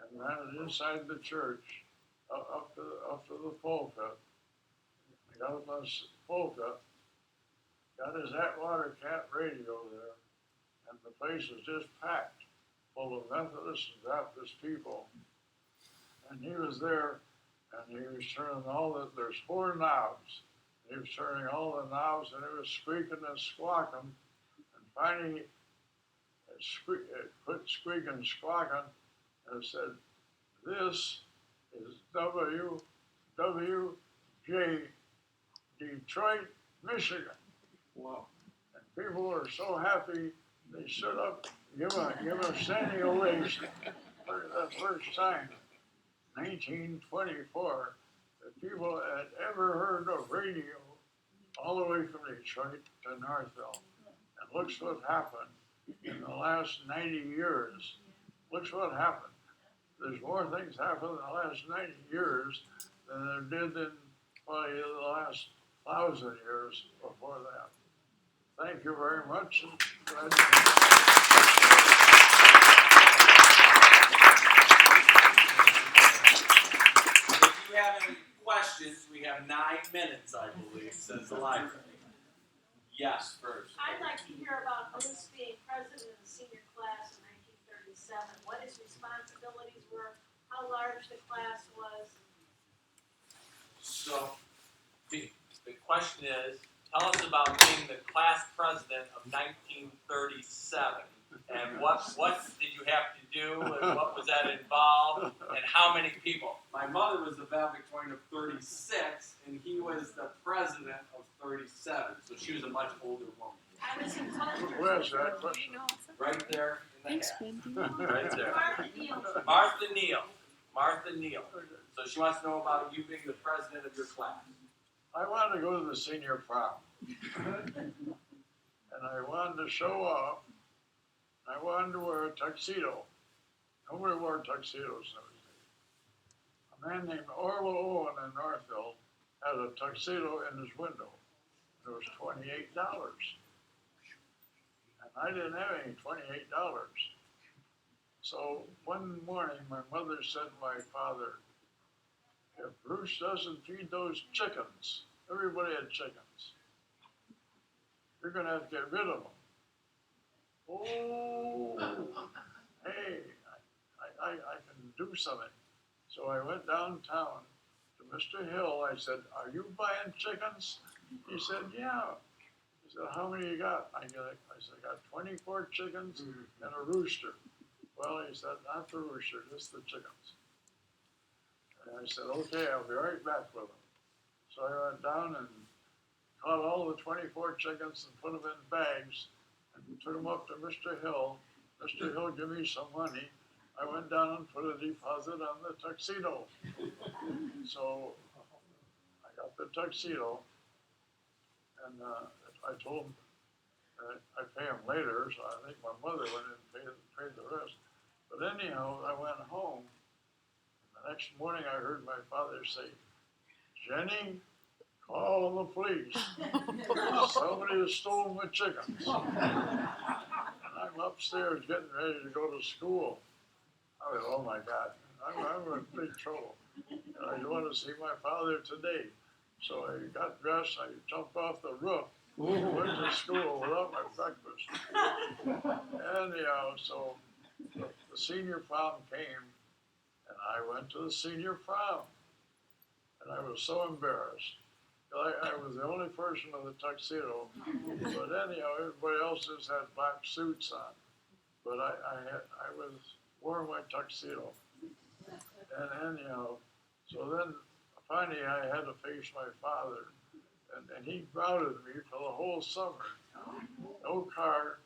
and ran it inside the church up to the pulpit. He got up on the pulpit, got his Atwater Kent radio there, and the place was just packed full of Methodist and Baptist people. And he was there, and he was turning there's 4 knobs. He was turning all the knobs, and it was squeaking and squawking. And finally, it quit squeaking and squawking, and it said, "This is WWJ, Detroit, Michigan." Wow. And people were so happy, they stood up, give a standing ovation for the first time, 1924, that people had ever heard of radio all the way from Detroit to Northville. And looks what happened in the last 90 years. Looks what happened. There's more things happened in the last 90 years than there did in probably the last 1,000 years before that. Thank you very much. If you have any questions, we have 9 minutes, I believe, says the library. Yes, first. I'd like to hear about Bruce being president of the senior class in 1937, what his responsibilities were, how large the class was. So, the question is, tell us about being the class president of 1937, and what did you have to do, and what was that involved, and how many people? My mother was the valedictorian of 36, and he was the president of 37, so she was a much older woman. I was in Culture. Where's that question? Right there in the hat. Right there. Martha Neal. Martha Neal. Martha Neal. So she wants to know about you being the president of your class. I wanted to go to the senior prom. And I wanted to show off. I wanted to wear a tuxedo. Nobody wore tuxedos those days. A man named Orlo Owen in Northville had a tuxedo in his window. It was $28. And I didn't have any $28. So one morning my mother said to my father, if Bruce doesn't feed those chickens, everybody had chickens, you're gonna have to get rid of them. Oh, hey, I can do something. So I went downtown to Mr. Hill. I said, are you buying chickens? He said, yeah. He said, how many you got? I said, I got 24 chickens and a rooster. Well, he said, not the rooster, just the chickens. And I said, okay, I'll be right back with them. So I went down and caught all the 24 chickens and put them in bags and took them up to Mr. Hill. Mr. Hill gave me some money. I went down and put a deposit on the tuxedo. So I got the tuxedo, and I told him I'd pay him later, so I think my mother went in and paid the rest. But anyhow, I went home. The next morning I heard my father say, Jenny, call the police. Somebody has stolen my chickens. And I'm upstairs getting ready to go to school. I was, oh my God, I'm in big trouble. And I want to see my father today. So I got dressed, I jumped off the roof, went to school without my breakfast. Anyhow, so the senior prom came, and I went to the senior prom. And I was so embarrassed. I was the only person with a tuxedo, but anyhow, everybody else just had black suits on. But I wore my tuxedo. And anyhow, so then finally I had to face my father, and he grounded me for the whole summer. No car.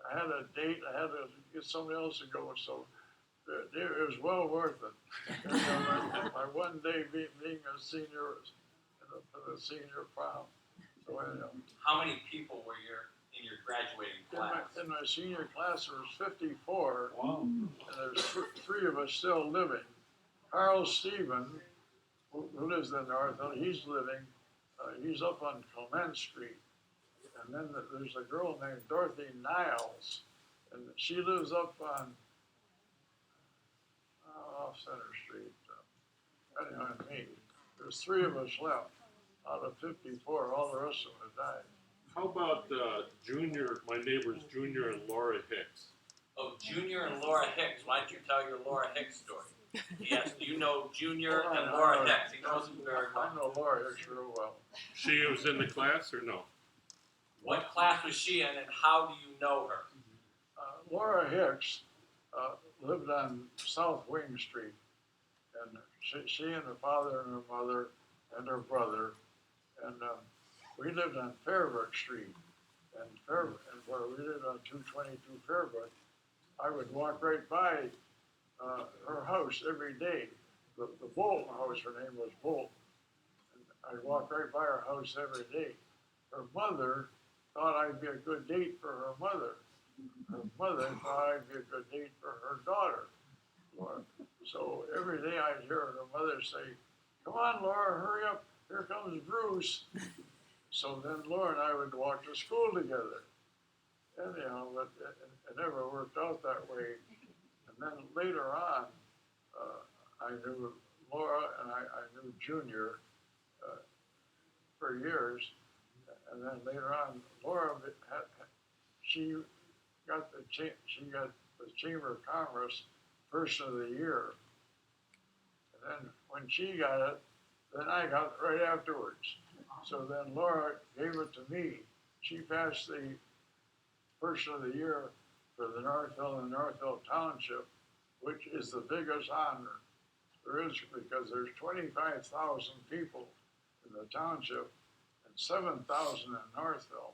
I had a date. I had to get somebody else to go, so it was well worth it. My one day being a senior for the senior prom. So anyhow, How many people were in your graduating class? in my senior class there was 54. Wow. And there's 3 of us still living. Carl Stephen, who lives in Northville, he's living. He's up on Clement Street. And then there's a girl named Dorothy Niles, and she lives up on off Center Street. Anyhow, me. There's 3 of us left out of 54. All the rest of them have died. How about Junior, my neighbors Junior and Laura Hicks? Oh, Junior and Laura Hicks. Why don't you tell your Laura Hicks story? Yes, you know Junior and Laura Hicks. He knows them very well. I know Laura Hicks real well. She was in the class or no? What class was she in, and how do you know her? Laura Hicks lived on South Wing Street, and she and her father and her mother and her brother, and we lived on Fairbrook Street, and where we lived on 222 Fairbrook, I would walk right by her house every day. The Bolton house, her name was Bolton. And I'd walk right by her house every day. Her mother thought I'd be a good date for her mother. Her mother thought I'd be a good date for her daughter, Laura. So every day I'd hear her mother say, "Come on, Laura, hurry up, here comes Bruce." So then Laura and I would walk to school together. Anyhow, but it never worked out that way. And then later on, I knew Laura and I knew Junior for years. And then later on, Laura she got the Chamber of Commerce Person of the Year. And then when she got it, then I got it right afterwards. So then Laura gave it to me. She passed the Person of the Year for the Northville and Northville Township, which is the biggest honor there is, because there's 25,000 people in the township and 7,000 in Northville.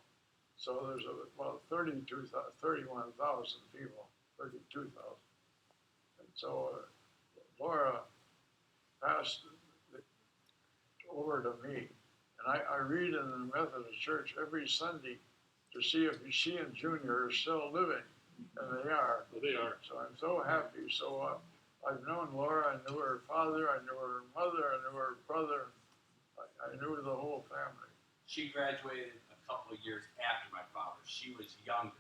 So there's about 31,000 people, 32,000. And so Laura passed it over to me. And I read in the Methodist Church every Sunday to see if she and Junior are still living, and they are. Well, they are. So I'm so happy. So I've known Laura. I knew her father. I knew her mother. I knew her brother. I knew the whole family. She graduated a couple of years after my father. She was younger.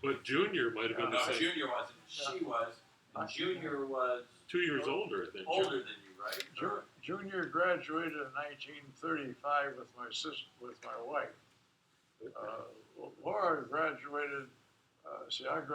But Junior might have been No, the same. Junior wasn't. She was. And Junior was 2 years older than older than you, right? Junior graduated in 1935 with my sister, with my wife. Laura graduated. I graduated